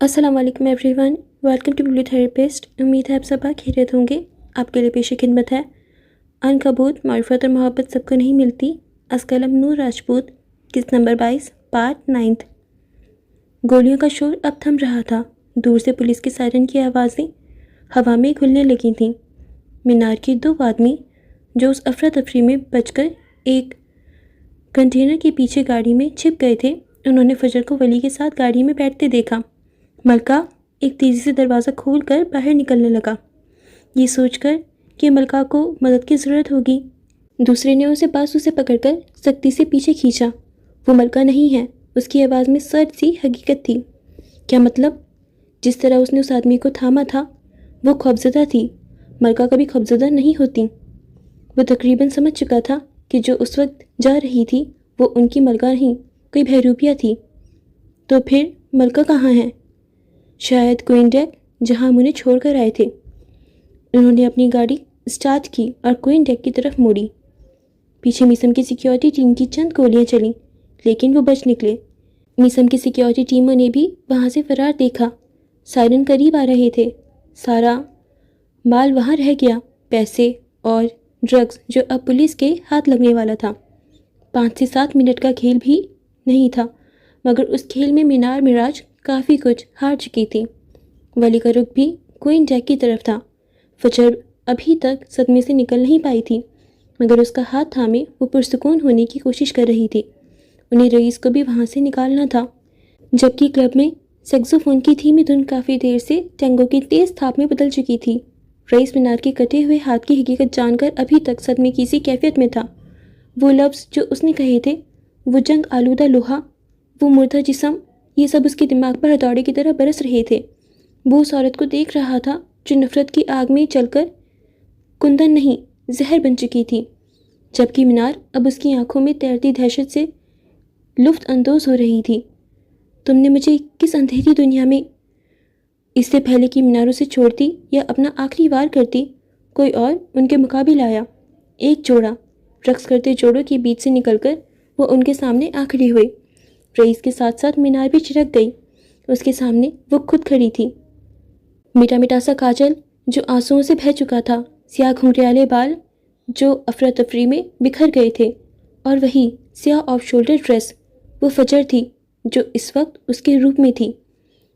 السلام علیکم everyone, welcome to blue therapist. امید ہے آپ سب خیریت ہوں گے۔ آپ کے لیے پیش خدمت ہے عنکبوت، معرفت اور محبت سب کو نہیں ملتی، از قلم نور راجپوت، قسط نمبر 22، پارٹ 9۔ گولیوں کا شور اب تھم رہا تھا۔ دور سے پولیس کے سائرن کی آوازیں ہوا میں گھلنے لگی تھیں۔ مینار کے دو آدمی جو اس افراتفری میں بچ کر ایک کنٹینر کے پیچھے گاڑی میں چھپ گئے تھے، انہوں نے فجر کو ولی کے ساتھ گاڑی میں بیٹھتے دیکھا۔ ملکہ ایک تیزی سے دروازہ کھول کر باہر نکلنے لگا، یہ سوچ کر کہ ملکہ کو مدد کی ضرورت ہوگی۔ دوسرے نے اسے بازو سے پکڑ کر سختی سے پیچھے کھینچا۔ وہ ملکہ نہیں ہے، اس کی آواز میں سرد سی حقیقت تھی۔ کیا مطلب؟ جس طرح اس نے اس آدمی کو تھاما تھا وہ خوفزدہ تھی۔ ملکہ کبھی خوفزدہ نہیں ہوتی۔ وہ تقریباً سمجھ چکا تھا کہ جو اس وقت جا رہی تھی وہ ان کی ملکہ نہیں، کوئی بہروپیہ تھی۔ تو پھر ملکہ کہاں ہے؟ شاید کوئن ڈیک، جہاں ہم انہیں چھوڑ کر آئے تھے۔ انہوں نے اپنی گاڑی اسٹارٹ کی اور کوئن ڈیک کی طرف موڑی۔ پیچھے میسم کی سیکیورٹی ٹیم کی چند گولیاں چلیں، لیکن وہ بچ نکلے۔ میسم کی سیکیورٹی ٹیموں نے بھی وہاں سے فرار دیکھا۔ سائرن قریب آ رہے تھے، سارا مال وہاں رہ گیا، پیسے اور ڈرگز جو اب پولیس کے ہاتھ لگنے والا تھا۔ 5 سے 7 منٹ کا کھیل بھی نہیں تھا، مگر اس کھیل میں مینار معراج کافی کچھ ہار چکی تھی۔ ولی کا رخ بھی کوئن ڈیک کی طرف تھا۔ فجر ابھی تک صدمے سے نکل نہیں پائی تھی، مگر اس کا ہاتھ تھامے وہ پرسکون ہونے کی کوشش کر رہی تھی۔ انہیں رئیس کو بھی وہاں سے نکالنا تھا، جبکہ کلب میں سیکسوفون کی دھیمی دھن کافی دیر سے ٹینگو کی تیز تھاپ میں بدل چکی تھی۔ رئیس مینار کے کٹے ہوئے ہاتھ کی حقیقت جان کر ابھی تک صدمے کی سی کیفیت میں تھا۔ وہ لفظ جو اس نے کہے تھے، وہ جنگ آلودہ لوہا، وہ مردہ جسم، یہ سب اس کے دماغ پر ہتھوڑے کی طرح برس رہے تھے۔ وہ اس عورت کو دیکھ رہا تھا جو نفرت کی آگ میں چل کر کندن نہیں زہر بن چکی تھی، جبکہ مینار اب اس کی آنکھوں میں تیرتی دہشت سے لطف اندوز ہو رہی تھی۔ تم نے مجھے کس اندھیری دنیا میں، اس سے پہلے کہ مینار اسے چھوڑتی یا اپنا آخری وار کرتی، کوئی اور ان کے مقابل آیا۔ ایک جوڑا رقص کرتے جوڑوں کے بیچ سے نکل کر وہ ان کے سامنے آ کھڑی ہوئی۔ رئیس کے ساتھ ساتھ مینار بھی چڑک گئی۔ اس کے سامنے وہ خود کھڑی تھی، میٹا میٹا سا کاجل جو آنسوؤں سے بہہ چکا تھا، سیاہ گھنگریالے بال جو افراتفری میں بکھر گئے تھے، اور وہی سیاہ آف شولڈر ڈریس، وہ فجر تھی جو اس وقت اس کے روپ میں تھی۔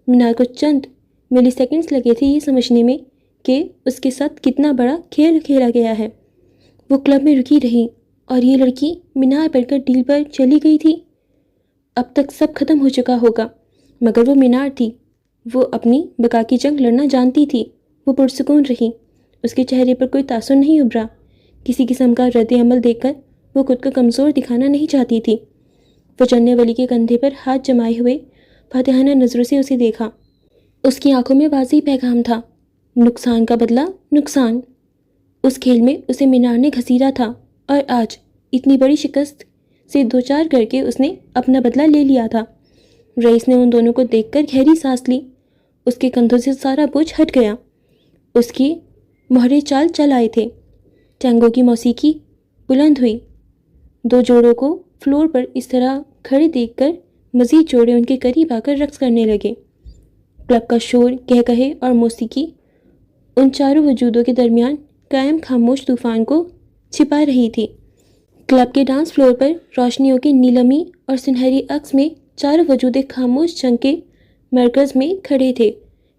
مینار کو چند ملی سیکنڈز لگے تھے یہ سمجھنے میں کہ اس کے ساتھ کتنا بڑا کھیل کھیلا گیا ہے۔ وہ کلب میں رکی رہی اور یہ لڑکی مینار بن کر ڈیل پر چلی گئی تھی۔ اب تک سب ختم ہو چکا ہوگا، مگر وہ مینار تھی، وہ اپنی بقا کی جنگ لڑنا جانتی تھی۔ وہ پرسکون رہی، اس کے چہرے پر کوئی تاثر نہیں ابھرا۔ کسی قسم کا رد عمل دیکھ کر وہ خود کو کمزور دکھانا نہیں چاہتی تھی۔ فجر نے ولی کے کندھے پر ہاتھ جمائے ہوئے فاتحانہ نظروں سے اسے دیکھا۔ اس کی آنکھوں میں واضح پیغام تھا، نقصان کا بدلہ نقصان۔ اس کھیل میں اسے مینار نے گھسیٹا تھا اور آج اتنی بڑی شکست سے دوچار کر کے اس نے اپنا بدلہ لے لیا تھا۔ رئیس نے ان دونوں کو دیکھ کر گہری سانس لی۔ اس کے کندھوں سے سارا بوجھ ہٹ گیا۔ اس کی مہرے چال چل آئے تھے۔ ٹینگو کی موسیقی بلند ہوئی۔ دو جوڑوں کو فلور پر اس طرح کھڑے دیکھ کر مزید جوڑے ان کے قریب آ کر رقص کرنے لگے۔ کلب کا شور، کہکہے اور موسیقی ان چاروں وجودوں کے درمیان قائم خاموش طوفان کو چھپا رہی تھی۔ کلب کے ڈانس فلور پر روشنیوں کی نیلمی اور سنہری عکس میں چاروں وجود ایک خاموش جنگ کے مرکز میں کھڑے تھے۔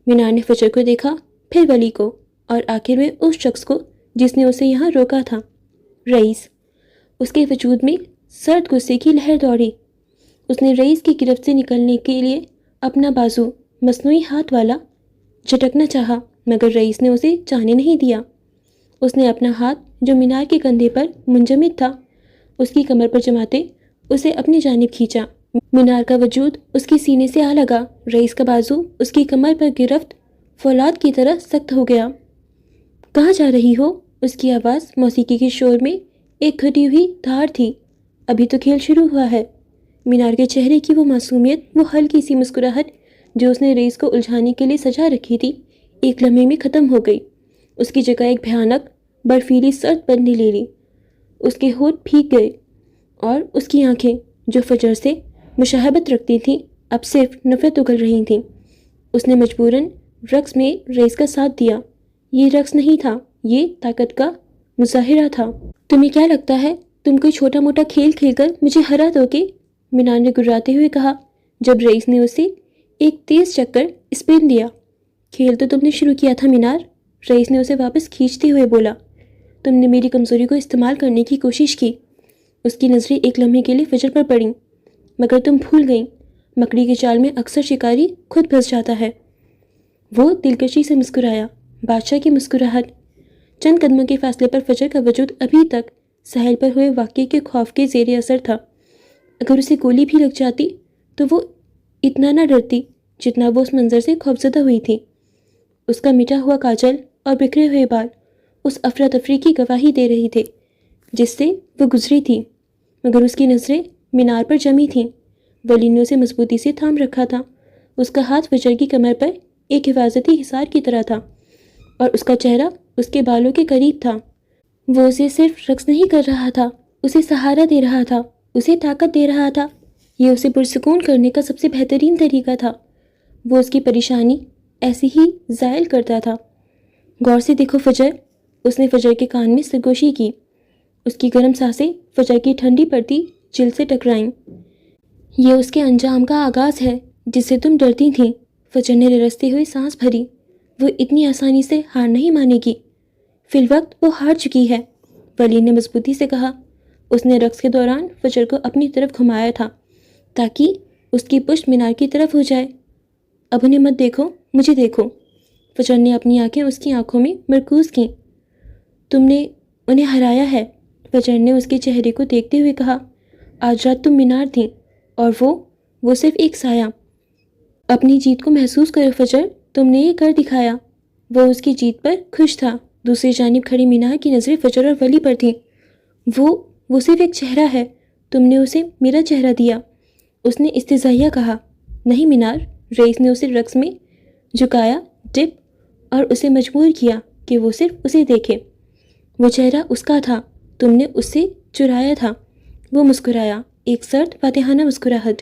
مینار نے فجر کو دیکھا، پھر ولی کو، اور آخر میں اس شخص کو جس نے اسے یہاں روکا تھا، رئیس۔ اس کے وجود میں سرد غصے کی لہر دوڑی۔ اس نے رئیس کی گرفت سے نکلنے کے لیے اپنا بازو مصنوعی ہاتھ والا جھٹکنا چاہا، مگر رئیس نے اسے جانے نہیں دیا۔ اس نے اپنا ہاتھ جو مینار کے کندھے پر منجمد تھا اس کی کمر پر جماتے اسے اپنی جانب کھینچا۔ مینار کا وجود اس کے سینے سے آ لگا۔ رئیس کا بازو اس کی کمر پر گرفت فولاد کی طرح سخت ہو گیا۔ کہاں جا رہی ہو؟ اس کی آواز موسیقی کے شور میں ایک گھٹی ہوئی دھار تھی۔ ابھی تو کھیل شروع ہوا ہے۔ مینار کے چہرے کی وہ معصومیت، وہ ہلکی سی مسکراہٹ جو اس نے رئیس کو الجھانے کے لیے سجا رکھی تھی، ایک لمحے میں ختم ہو گئی۔ اس کی جگہ ایک بھیانک برفیلی سرد پن نے لے لی۔ اس کے ہونٹ بھیگ گئے اور اس کی آنکھیں جو فجر سے مشابہت رکھتی تھیں اب صرف نفرت اگل رہی تھیں۔ اس نے مجبوراً رقص میں رئیس کا ساتھ دیا۔ یہ رقص نہیں تھا، یہ طاقت کا مظاہرہ تھا۔ تمہیں کیا لگتا ہے تم کوئی چھوٹا موٹا کھیل کھیل کر مجھے ہرا دو گے؟ مینار نے گراتے ہوئے کہا جب رئیس نے اسے ایک تیز چکر اسپن دیا۔ کھیل تو تم نے شروع کیا تھا مینار، رئیس نے اسے واپس کھینچتے ہوئے بولا۔ تم نے میری کمزوری کو استعمال کرنے کی کوشش کی۔ اس کی نظریں ایک لمحے کے لیے فجر پر پڑیں، مگر تم بھول گئیں، مکڑی کے جال میں اکثر شکاری خود پھنس جاتا ہے۔ وہ دلکشی سے مسکرایا، بادشاہ کی مسکراہٹ۔ چند قدموں کے فاصلے پر فجر کا وجود ابھی تک ساحل پر ہوئے واقعے کے خوف کے زیر اثر تھا۔ اگر اسے گولی بھی لگ جاتی تو وہ اتنا نہ ڈرتی جتنا وہ اس منظر سے خوفزدہ ہوئی تھی۔ اس کا مٹا ہوا کاجل اور بکھرے ہوئے بال اس افراتفری کی گواہی دے رہی تھے جس سے وہ گزری تھی، مگر اس کی نظریں مینار پر جمی تھیں۔ ولی نے اسے مضبوطی سے تھام رکھا تھا۔ اس کا ہاتھ فجر کی کمر پر ایک حفاظتی حصار کی طرح تھا اور اس کا چہرہ اس کے بالوں کے قریب تھا۔ وہ اسے صرف رقص نہیں کر رہا تھا، اسے سہارا دے رہا تھا، اسے طاقت دے رہا تھا۔ یہ اسے پرسکون کرنے کا سب سے بہترین طریقہ تھا۔ وہ اس کی پریشانی ایسی ہی زائل کرتا تھا۔ غور سے دیکھو فجر، اس نے فجر کے کان میں سرگوشی کی۔ اس کی گرم سانسیں فجر کی ٹھنڈی پڑتی جلد سے ٹکرائیں۔ یہ اس کے انجام کا آغاز ہے جس سے تم ڈرتی تھیں۔ فجر نے رستے ہوئے سانس بھری۔ وہ اتنی آسانی سے ہار نہیں مانے گی، فی الوقت وہ ہار چکی ہے، ولی نے مضبوطی سے کہا۔ اس نے رقص کے دوران فجر کو اپنی طرف گھمایا تھا تاکہ اس کی پشت مینار کی طرف ہو جائے۔ اب انہیں مت دیکھو، مجھے دیکھو۔ فجر نے اپنی آنکھیں اس کی آنکھوں میں مرکوز کیں۔ تم نے انہیں ہرایا ہے، فجر نے اس کے چہرے کو دیکھتے ہوئے کہا۔ آج رات تم مینار تھیں اور وہ صرف ایک سایہ۔ اپنی جیت کو محسوس کرو فجر، تم نے یہ کر دکھایا۔ وہ اس کی جیت پر خوش تھا۔ دوسری جانب کھڑی مینار کی نظریں فجر اور ولی پر تھیں۔ وہ صرف ایک چہرہ ہے، تم نے اسے میرا چہرہ دیا، اس نے استہزائیہ کہا۔ نہیں مینار، رئیس نے اسے رقص میں جھکایا، ڈپ اور اسے مجبور کیا کہ وہ صرف اسے دیکھے۔ وہ چہرہ اس کا تھا، تم نے اس سے چرایا تھا۔ وہ مسکرایا، ایک سرد فاتحانہ مسکراہٹ۔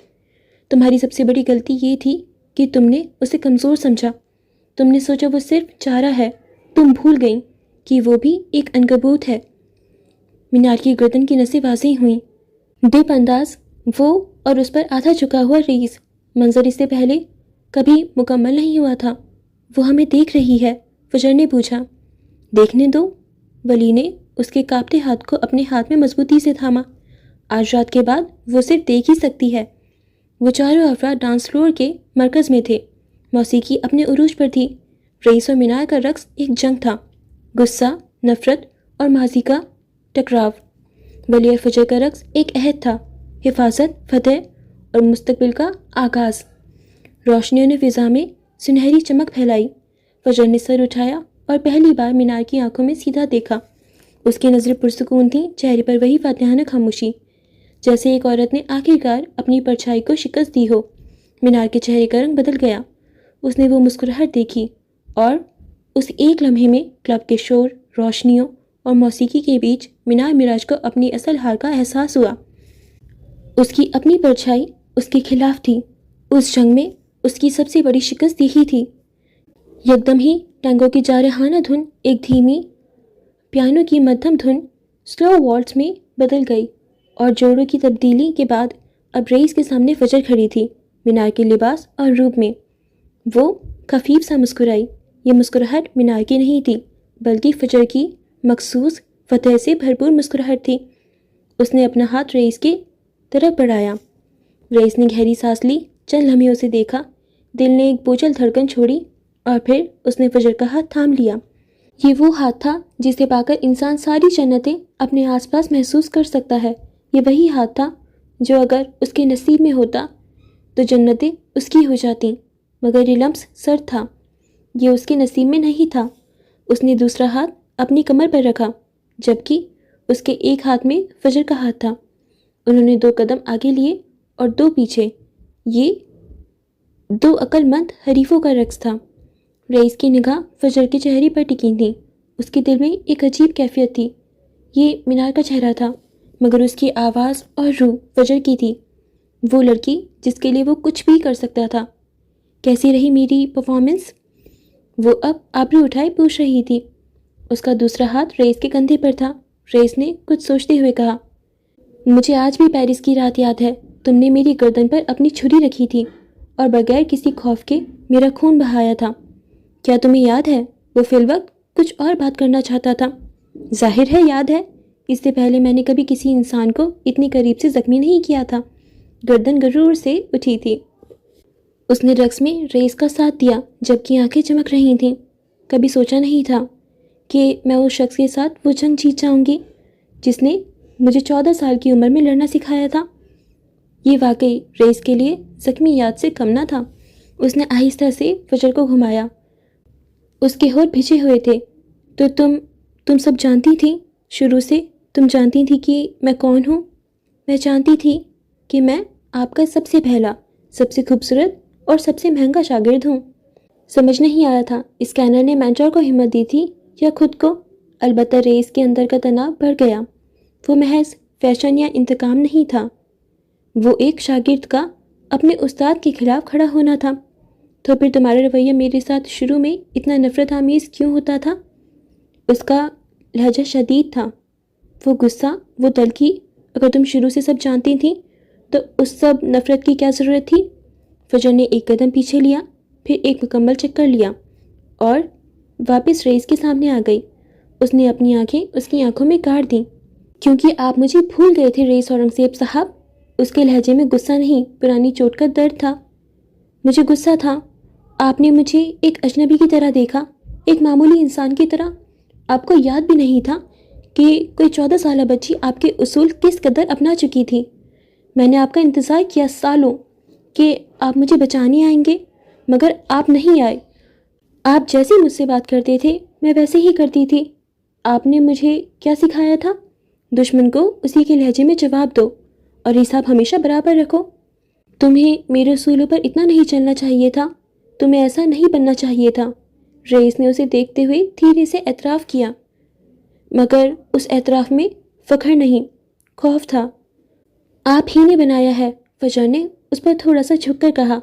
تمہاری سب سے بڑی غلطی یہ تھی کہ تم نے اسے کمزور سمجھا۔ تم نے سوچا وہ صرف چارہ ہے، تم بھول گئیں کہ وہ بھی ایک عنکبوت ہے۔ مینار کی گردن کی نسیں واضح ہوئیں۔ ڈپ انداز، وہ اور اس پر آدھا جھکا ہوا رئیس، منظر اس سے پہلے کبھی مکمل نہیں ہوا تھا۔ وہ ہمیں دیکھ رہی ہے، فجر نے پوچھا۔ دیکھنے دو، ولی نے اس کے کانپتے ہاتھ کو اپنے ہاتھ میں مضبوطی سے تھاما۔ آج رات کے بعد وہ صرف دیکھ ہی سکتی ہے۔ وہ چاروں افراد ڈانس فلور کے مرکز میں تھے، موسیقی اپنے عروج پر تھی۔ رئیس اور مینار کا رقص ایک جنگ تھا، غصہ، نفرت اور ماضی کا ٹکراؤ۔ ولی اور فجر کا رقص ایک عہد تھا، حفاظت، فتح اور مستقبل کا آغاز۔ روشنیوں نے فضا میں سنہری چمک پھیلائی۔ فجر نے سر اٹھایا اور پہلی بار مینار کی آنکھوں میں سیدھا دیکھا۔ اس کی نظریں پرسکون تھیں، چہرے پر وہی فاتحانہ خاموشی، جیسے ایک عورت نے آخرکار اپنی پرچھائی کو شکست دی ہو۔ مینار کے چہرے کا رنگ بدل گیا۔ اس نے وہ مسکراہٹ دیکھی اور اس ایک لمحے میں کلب کے شور، روشنیوں اور موسیقی کے بیچ مینار مراج کو اپنی اصل ہار کا احساس ہوا۔ اس کی اپنی پرچھائی اس کے خلاف تھی۔ اس جنگ میں اس کی سب سے بڑی شکست یہی تھی۔ یکدم ہی ٹانگوں کی جارحانہ دھن ایک دھیمی پیانو کی مدھم دھن سلو والٹز میں بدل گئی اور جوڑوں کی تبدیلی کے بعد اب رئیس کے سامنے فجر کھڑی تھی، مینار کے لباس اور روپ میں۔ وہ خفیف سا مسکرائی۔ یہ مسکراہٹ مینار کی نہیں تھی بلکہ فجر کی مخصوص فتح سے بھرپور مسکراہٹ تھی۔ اس نے اپنا ہاتھ رئیس کی طرف بڑھایا۔ رئیس نے گہری سانس لی، چند لمحے اسے دیکھا، دل نے ایک بوجھل دھڑکن چھوڑی اور پھر اس نے فجر کا ہاتھ تھام لیا۔ یہ وہ ہاتھ تھا جسے پا کر انسان ساری جنتیں اپنے آس پاس محسوس کر سکتا ہے۔ یہ وہی ہاتھ تھا جو اگر اس کے نصیب میں ہوتا تو جنتیں اس کی ہو جاتیں، مگر یہ لمس سرد تھا، یہ اس کے نصیب میں نہیں تھا۔ اس نے دوسرا ہاتھ اپنی کمر پر رکھا جبکہ اس کے ایک ہاتھ میں فجر کا ہاتھ تھا۔ انہوں نے 2 قدم آگے لیے اور 2 پیچھے۔ یہ 2 عقل مند حریفوں کا رقص تھا۔ رئیس کی نگاہ فجر کے چہرے پر ٹکی تھی۔ اس کے دل میں ایک عجیب کیفیت تھی۔ یہ مینار کا چہرہ تھا مگر اس کی آواز اور روح فجر کی تھی، وہ لڑکی جس کے لیے وہ کچھ بھی کر سکتا تھا۔ کیسی رہی میری پرفارمنس؟ وہ اب آبرو اٹھائے پوچھ رہی تھی۔ اس کا دوسرا ہاتھ ریس کے کندھے پر تھا۔ ریس نے کچھ سوچتے ہوئے کہا، مجھے آج بھی پیرس کی رات یاد ہے۔ تم نے میری گردن پر اپنی چھری رکھی تھی اور بغیر کسی خوف کے میرا خون بہایا تھا۔ کیا تمہیں یاد ہے وہ فی الوقت کچھ اور بات کرنا چاہتا تھا؟ ظاہر ہے یاد ہے، اس سے پہلے میں نے کبھی کسی انسان کو اتنی قریب سے زخمی نہیں کیا تھا۔ گردن غرور سے اٹھی تھی۔ اس نے رقص میں ریس کا ساتھ دیا جبکہ آنکھیں چمک رہی تھیں۔ کبھی سوچا نہیں تھا کہ میں اس شخص کے ساتھ وہ جنگ جیت جاؤں گی جس نے مجھے 14 سال کی عمر میں لڑنا سکھایا تھا۔ یہ واقعی ریس کے لیے زخمی یاد سے کم نہ تھا۔ اس نے آہستہ سے فجر کو گھمایا۔ اس کے ہونٹ بھیجے ہوئے تھے۔ تو تم سب جانتی تھی؟ شروع سے تم جانتی تھی کہ میں کون ہوں؟ میں جانتی تھی کہ میں آپ کا سب سے پہلا، سب سے خوبصورت اور سب سے مہنگا شاگرد ہوں۔ سمجھ نہیں آیا تھا اسکینر نے مینٹور کو ہمت دی تھی یا خود کو۔ البتہ ریس کے اندر کا تناؤ بڑھ گیا۔ وہ محض فیشن یا انتقام نہیں تھا، وہ ایک شاگرد کا اپنے استاد کے خلاف کھڑا ہونا تھا۔ تو پھر تمہارا رویہ میرے ساتھ شروع میں اتنا نفرت آمیز کیوں ہوتا تھا؟ اس کا لہجہ شدید تھا، وہ غصہ، وہ تلخی۔ اگر تم شروع سے سب جانتی تھیں تو اس سب نفرت کی کیا ضرورت تھی؟ فجر نے ایک قدم پیچھے لیا، پھر ایک مکمل چکر لیا اور واپس ریس کے سامنے آ گئی۔ اس نے اپنی آنکھیں اس کی آنکھوں میں گاڑ دیں۔ کیونکہ آپ مجھے بھول گئے تھے ریس اورنگزیب صاحب؟ اس کے لہجے میں غصہ نہیں، پرانی چوٹ کا درد تھا۔ مجھے غصہ تھا، آپ نے مجھے ایک اجنبی کی طرح دیکھا، ایک معمولی انسان کی طرح۔ آپ کو یاد بھی نہیں تھا کہ کوئی 14 سالہ بچی آپ کے اصول کس قدر اپنا چکی تھی۔ میں نے آپ کا انتظار کیا سالوں کہ آپ مجھے بچانے آئیں گے، مگر آپ نہیں آئے۔ آپ جیسے مجھ سے بات کرتے تھے میں ویسے ہی کرتی تھی۔ آپ نے مجھے کیا سکھایا تھا؟ دشمن کو اسی کے لہجے میں جواب دو اور حساب ہمیشہ برابر رکھو۔ تمہیں میرے اصولوں پر اتنا نہیں چلنا چاہیے تھا، تمہیں ایسا نہیں بننا چاہیے تھا۔ ریس نے اسے دیکھتے ہوئے دھیرے سے اعتراف کیا، مگر اس اعتراف میں فخر نہیں، خوف تھا۔ آپ ہی نے بنایا ہے، فجر نے اس پر تھوڑا سا جھک کر کہا،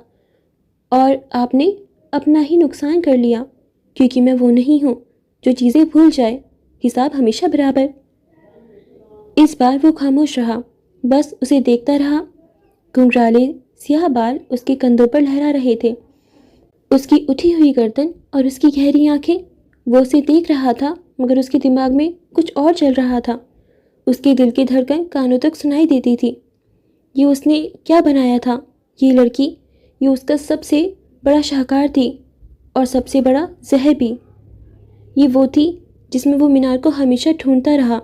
اور آپ نے اپنا ہی نقصان کر لیا، کیونکہ میں وہ نہیں ہوں جو چیزیں بھول جائے، حساب ہمیشہ برابر۔ اس بار وہ خاموش رہا، بس اسے دیکھتا رہا۔ گھنگرالے سیاہ بال اس کے کندھوں پر لہرا رہے تھے، اس کی اٹھی ہوئی گردن اور اس کی گہری آنکھیں۔ وہ اسے دیکھ رہا تھا مگر اس کے دماغ میں کچھ اور چل رہا تھا۔ اس کے دل کی دھڑکن کانوں تک سنائی دیتی تھی۔ یہ اس نے کیا بنایا تھا؟ یہ لڑکی، یہ اس کا سب سے بڑا شاہکار تھی اور سب سے بڑا زہر بھی۔ یہ وہ تھی جس میں وہ مینار کو ہمیشہ ڈھونڈتا رہا،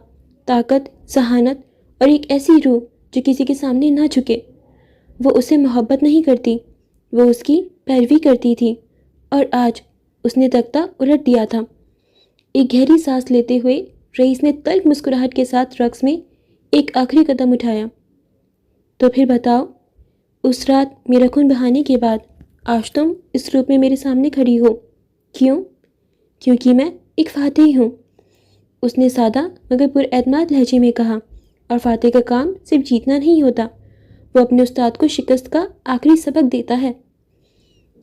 طاقت، ذہانت اور ایک ایسی روح جو کسی کے سامنے نہ جھکے۔ وہ اسے محبت نہیں کرتی، وہ اس کی پیروی کرتی تھی، اور آج اس نے تختہ الٹ دیا تھا۔ ایک گہری سانس لیتے ہوئے رئیس نے تلخ مسکراہٹ کے ساتھ رقص میں ایک آخری قدم اٹھایا۔ تو پھر بتاؤ، اس رات میرا خون بہانے کے بعد آج تم اس روپ میں میرے سامنے کھڑی ہو، کیوں؟ کیونکہ میں ایک فاتح ہوں، اس نے سادہ مگر پراعتماد لہجے میں کہا، اور فاتح کا کام صرف جیتنا نہیں ہوتا، وہ اپنے استاد کو شکست کا آخری سبق دیتا ہے۔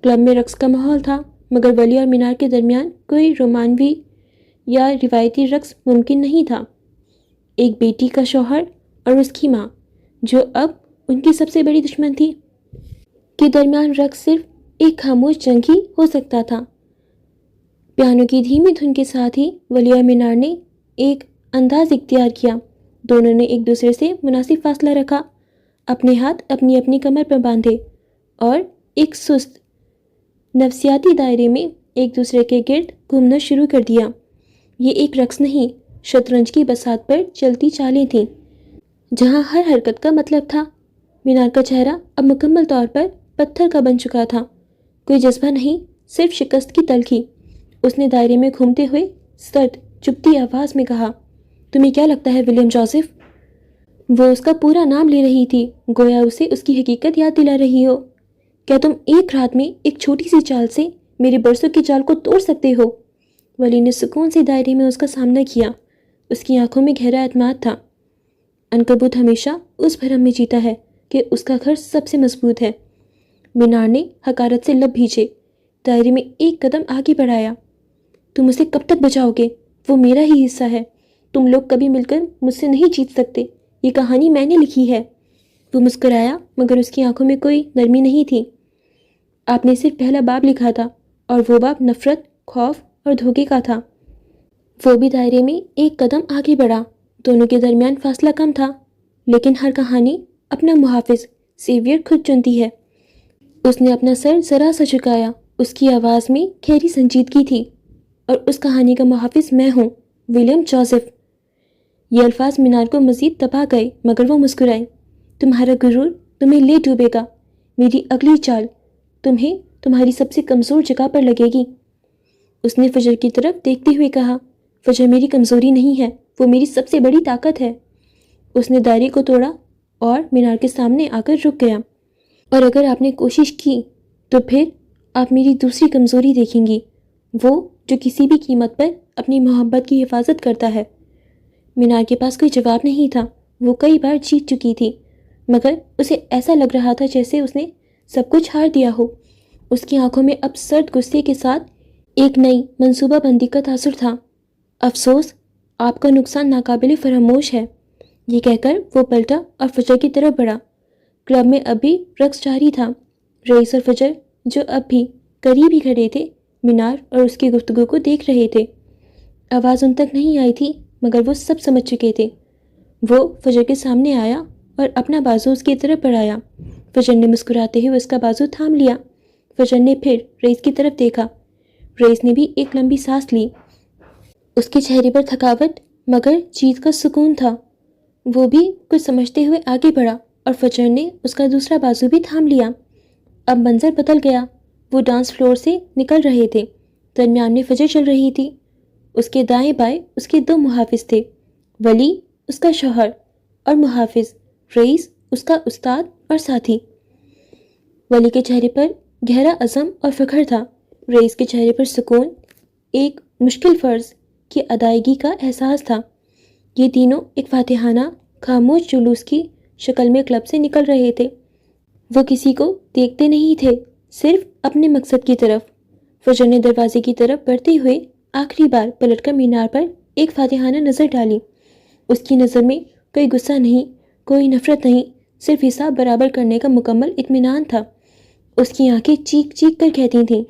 کلب میں رقص کا ماحول تھا، مگر ولی اور مینار کے درمیان کوئی رومانوی یا روایتی رقص ممکن نہیں تھا۔ ایک بیٹی کا شوہر اور اس کی ماں، جو اب ان کی سب سے بڑی دشمن تھی، کے درمیان رقص صرف ایک خاموش جنگ ہی ہو سکتا تھا۔ پیانو کی دھیمی دھن کے ساتھ ہی ولی اور مینار نے ایک انداز اختیار کیا۔ دونوں نے ایک دوسرے سے مناسب فاصلہ رکھا، اپنے ہاتھ اپنی اپنی کمر پر باندھے اور ایک سست نفسیاتی دائرے میں ایک دوسرے کے گرد گھومنا شروع کر دیا۔ یہ ایک رقص نہیں، شطرنج کی بساط پر چلتی چالیں تھیں، جہاں ہر حرکت کا مطلب تھا۔ مینار کا چہرہ اب مکمل طور پر پتھر کا بن چکا تھا، کوئی جذبہ نہیں، صرف شکست کی تلخی۔ اس نے دائرے میں گھومتے ہوئے سرد چپتی آواز میں کہا، تمہیں کیا لگتا ہے ولیم جوزف؟ وہ اس کا پورا نام لے رہی تھی، گویا اسے اس کی حقیقت یاد دلا رہی ہو۔ کیا تم ایک رات میں ایک چھوٹی سی چال سے میرے برسوں کی چال کو توڑ سکتے ہو؟ ولی نے سکون سے دائرے میں اس کا سامنا کیا، اس کی آنکھوں میں گہرا اعتماد تھا۔ عنکبوت ہمیشہ اس بھرم میں جیتا ہے کہ اس کا گھر سب سے مضبوط ہے۔ مینار نے حقارت سے لب بھیجے، دائرے میں ایک قدم آگے بڑھایا۔ تم اسے کب تک بچاؤ گے؟ وہ میرا ہی حصہ ہے، تم لوگ کبھی مل کر مجھ سے نہیں جیت سکتے، یہ کہانی میں نے لکھی ہے۔ وہ مسکرایا مگر اس کی آنکھوں میں کوئی نرمی نہیں تھی۔ آپ نے صرف پہلا باب لکھا تھا اور وہ باب نفرت، خوف اور دھوکے کا تھا۔ وہ بھی دائرے میں ایک قدم آگے بڑھا، دونوں کے درمیان فاصلہ کم تھا، لیکن ہر کہانی اپنا محافظ سیویئر خود چنتی ہے۔ اس نے اپنا سر ذرا سا جھکایا، اس کی آواز میں گہری سنجیدگی تھی، اور اس کہانی کا محافظ میں ہوں، ولیم جوزف۔ یہ الفاظ مینار کو مزید تباہ گئے مگر وہ مسکرائے۔ تمہارا غرور تمہیں لے ڈوبے گا، میری اگلی چال تمہیں تمہاری سب سے کمزور جگہ پر لگے گی۔ اس نے فجر کی طرف دیکھتے ہوئے کہا، فجر میری کمزوری نہیں ہے، وہ میری سب سے بڑی طاقت ہے۔ اس نے دائرے کو توڑا اور مینار کے سامنے آ کر رک گیا۔ اور اگر آپ نے کوشش کی تو پھر آپ میری دوسری کمزوری دیکھیں گی، وہ جو کسی بھی قیمت پر اپنی محبت کی حفاظت کرتا ہے۔ مینار کے پاس کوئی جواب نہیں تھا، وہ کئی بار جیت چکی تھی، مگر اسے ایسا لگ رہا تھا جیسے اس نے سب کچھ ہار دیا ہو۔ اس کی آنکھوں میں اب سرد غصے کے ساتھ ایک نئی منصوبہ بندی کا تاثر تھا۔ افسوس، آپ کا نقصان ناقابل فراموش ہے۔ یہ کہہ کر وہ پلٹا اور فجر کی طرف بڑھا۔ کلب میں اب بھی رقص جاری تھا۔ رئیس اور فجر، جو اب بھی قریب ہی کھڑے تھے، مینار اور اس کی گفتگو کو دیکھ رہے تھے۔ آواز ان تک نہیں آئی تھی مگر وہ سب سمجھ چکے تھے۔ وہ فجر کے سامنے آیا اور اپنا بازو اس کی طرف بڑھایا۔ فجر نے مسکراتے ہوئے اس کا بازو تھام لیا۔ فجر نے پھر رئیس کی طرف دیکھا۔ رئیس نے بھی ایک لمبی سانس لی۔ اس کے چہرے پر تھکاوٹ مگر جیت کا سکون تھا۔ وہ بھی کچھ سمجھتے ہوئے آگے بڑھا اور فجر نے اس کا دوسرا بازو بھی تھام لیا۔ اب منظر بدل گیا۔ وہ ڈانس فلور سے نکل رہے تھے۔ درمیان میں فجر چل رہی تھی۔ اس کے دائیں بائیں اس کے دو محافظ تھے، ولی اس کا شوہر اور محافظ رئیس اس کا استاد اور ساتھی۔ ولی کے چہرے پر گہرا عزم اور فخر تھا، رئیس کے چہرے پر سکون، ایک مشکل فرض کی ادائیگی کا احساس تھا۔ یہ تینوں ایک فاتحانہ خاموش جلوس کی شکل میں کلب سے نکل رہے تھے۔ وہ کسی کو دیکھتے نہیں تھے، صرف اپنے مقصد کی طرف۔ فجر نے دروازے کی طرف بڑھتے ہوئے آخری بار پلٹ کر مینار پر ایک فاتحانہ نظر ڈالی۔ اس کی نظر میں کوئی غصہ نہیں، کوئی نفرت نہیں، صرف حساب برابر کرنے کا مکمل اطمینان تھا۔ اس کی آنکھیں چیخ چیخ کر کہتی تھیں،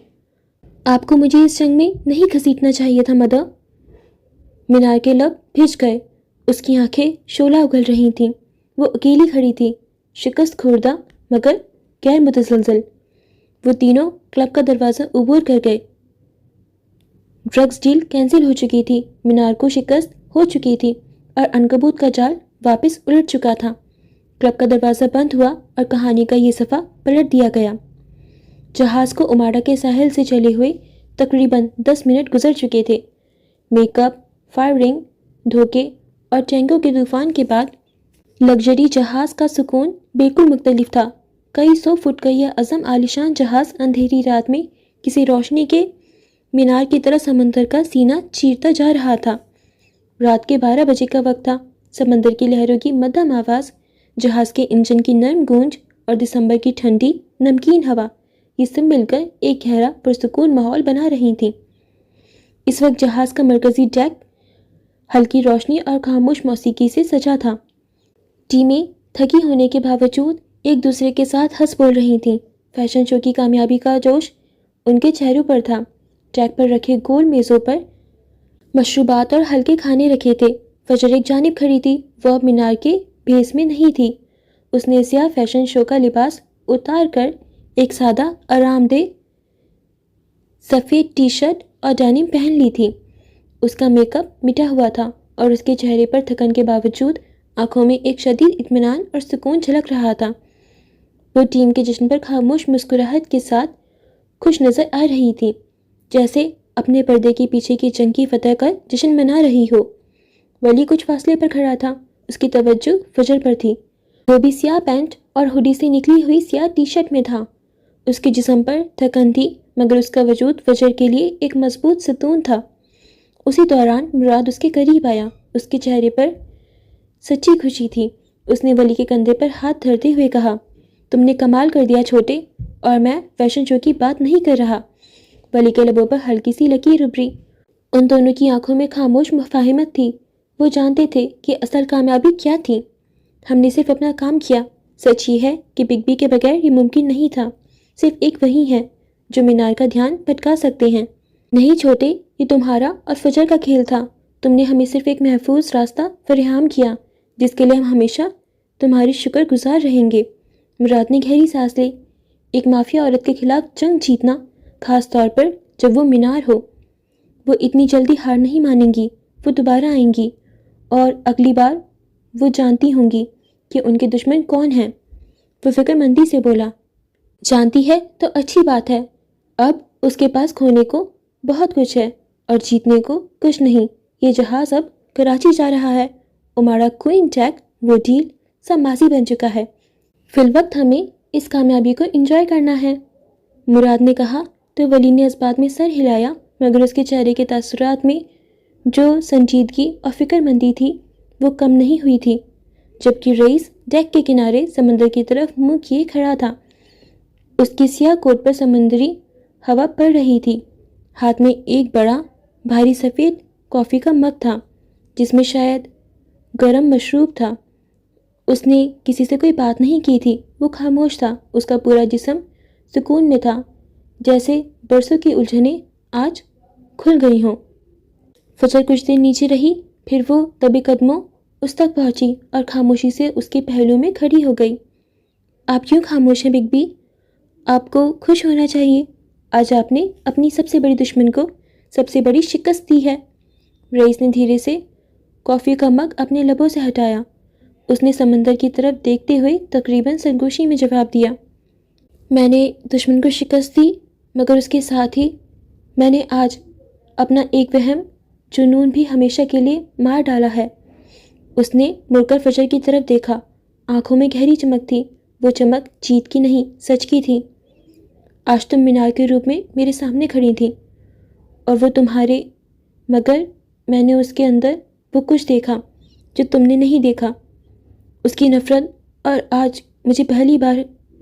آپ کو مجھے اس جنگ میں نہیں گھسیٹنا چاہیے تھا مدر۔ مینار کے لب بھیج گئے، اس کی آنکھیں شعلہ اگل رہی تھیں۔ وہ اکیلی کھڑی تھی، شکست خوردہ مگر غیر متزلزل۔ وہ تینوں کلب کا دروازہ عبور کر گئے۔ ڈرگز ڈیل کینسل ہو چکی تھی، مینار کو شکست ہو چکی تھی اور عنکبوت کا جال واپس الٹ چکا تھا۔ کلب کا دروازہ بند ہوا اور کہانی کا یہ صفحہ پلٹ دیا گیا۔ جہاز کو اماڈا کے ساحل سے چلے ہوئے تقریباً 10 منٹ گزر چکے تھے۔ میک اپ، فائرنگ، دھوکے اور ٹینگوں کے طوفان کے بعد لگژری جہاز کا سکون بالکل مختلف تھا۔ کئی 100 فٹ کا یہ عظم عالیشان جہاز اندھیری رات میں کسی روشنی کے مینار کی طرح سمندر کا سینہ چیرتا جا رہا تھا۔ رات کے 12 بجے کا وقت تھا۔ سمندر کی لہروں کی مدھم آواز، جہاز کے انجن کی نرم گونج اور دسمبر کی ٹھنڈی نمکین ہوا، یہ سب مل کر ایک گہرا پرسکون ماحول بنا رہی تھیں۔ اس وقت جہاز کا مرکزی ڈیک ہلکی روشنی اور خاموش موسیقی سے سجا تھا۔ ٹیمیں تھکی ہونے کے باوجود ایک دوسرے کے ساتھ ہنس بول رہی تھیں۔ فیشن شو کی کامیابی کا جوش ان کے چہروں پر تھا۔ ڈیک پر رکھے گول میزوں پر مشروبات اور ہلکے کھانے رکھے تھے۔ فجر ایک جانب کھڑی تھی، وہ اب مینار کے بھیس میں نہیں تھی۔ اس نے سیاہ فیشن شو کا لباس اتار کر ایک سادہ آرام دہ سفید ٹی شرٹ اور ڈینم پہن لی تھی۔ اس کا میک اپ مٹا ہوا تھا اور اس کے چہرے پر تھکن کے باوجود آنکھوں میں ایک شدید اطمینان اور سکون جھلک رہا تھا۔ وہ ٹیم کے جشن پر خاموش مسکراہٹ کے ساتھ خوش نظر آ رہی تھی، جیسے اپنے پردے کے پیچھے کی جنگ کی فتح کا جشن منا رہی ہو۔ ولی کچھ فاصلے پر کھڑا تھا، اس کی توجہ فجر پر تھی۔ وہ بھی سیاہ پینٹ اور ہوڈی سے نکلی ہوئی سیاہ ٹی شرٹ میں تھا۔ اس کے جسم پر تھکن تھی مگر اس کا وجود فجر کے لیے ایک مضبوط ستون تھا۔ اسی دوران مراد اس کے قریب آیا، اس کے چہرے پر سچی خوشی تھی۔ اس نے ولی کے کندھے پر ہاتھ دھرتے ہوئے کہا، تم نے کمال کر دیا چھوٹے، اور میں فیشن شو کی بات نہیں کر رہا۔ ولی کے لبوں پر ہلکی سی لکیر ابھری۔ ان دونوں کی آنکھوں میں خاموش مفاہمت تھی۔ وہ جانتے تھے کہ اصل کامیابی کیا تھی۔ ہم نے صرف اپنا کام کیا۔ سچ یہ ہے کہ بگ بی کے بغیر یہ ممکن نہیں تھا۔ صرف ایک وہی ہے جو مینار کا دھیان بھٹکا سکتے ہیں۔ نہیں چھوٹے، یہ تمہارا اور فجر کا کھیل تھا۔ تم نے ہمیں صرف ایک محفوظ راستہ فراہم کیا، جس کے لیے ہم ہمیشہ تمہاری شکر گزار رہیں گے۔ مراد نے گہری سانس لی۔ ایک مافیا عورت کے خلاف جنگ جیتنا، خاص طور پر جب وہ مینار ہو۔ وہ اتنی جلدی ہار نہیں مانیں گی۔ وہ دوبارہ آئیں گی، اور اگلی بار وہ جانتی ہوں گی کہ ان کے دشمن کون ہیں۔ وہ فکر مندی سے بولا۔ جانتی ہے تو اچھی بات ہے۔ اب اس کے پاس کھونے کو بہت کچھ ہے اور جیتنے کو کچھ نہیں۔ یہ جہاز اب کراچی جا رہا ہے۔ امارا کوئن ٹیک، وہ ڈیل سب ماضی بن چکا ہے۔ فی الوقت ہمیں اس کامیابی کو انجوائے کرنا ہے، مراد نے کہا تو ولی نے اس بات میں سر ہلایا، مگر اس کے چہرے کے تاثرات میں جو سنجیدگی اور فکر مندی تھی وہ کم نہیں ہوئی تھی۔ جبکہ رئیس ڈیک کے کنارے سمندر کی طرف منہ کیے کھڑا تھا۔ اس کی سیاہ کوٹ پر سمندری ہوا پڑ رہی تھی۔ ہاتھ میں ایک بڑا بھاری سفید کافی کا مگ تھا، جس میں شاید گرم مشروب تھا۔ اس نے کسی سے کوئی بات نہیں کی تھی۔ وہ خاموش تھا۔ اس کا پورا جسم سکون میں تھا، جیسے برسوں کی الجھنیں آج کھل گئی ہوں۔ فجر کچھ دیر نیچے رہی، پھر وہ دبے قدموں اس تک پہنچی اور خاموشی سے اس کے پہلو میں کھڑی ہو گئی۔ آپ کیوں خاموش ہیں بگ بی؟ آپ کو خوش ہونا چاہیے۔ آج آپ نے اپنی سب سے بڑی دشمن کو سب سے بڑی شکست دی ہے۔ رئیس نے دھیرے سے کافی کا مگ اپنے لبوں سے ہٹایا۔ اس نے سمندر کی طرف دیکھتے ہوئے تقریباً سرگوشی میں جواب دیا، میں نے دشمن کو شکست دی، مگر اس کے ساتھ ہی میں نے آج اپنا ایک وہم جنون بھی ہمیشہ کے لیے مار ڈالا ہے۔ اس نے مڑ کر فجر کی طرف دیکھا۔ آنکھوں میں گہری چمک تھی۔ وہ چمک جیت کی نہیں، سچ کی تھی۔ آج تم مینار کے روپ میں میرے سامنے کھڑی تھی اور وہ تمہارے، مگر میں نے اس کے اندر وہ کچھ دیکھا جو تم نے نہیں دیکھا، اس کی نفرت، اور آج مجھے پہلی بار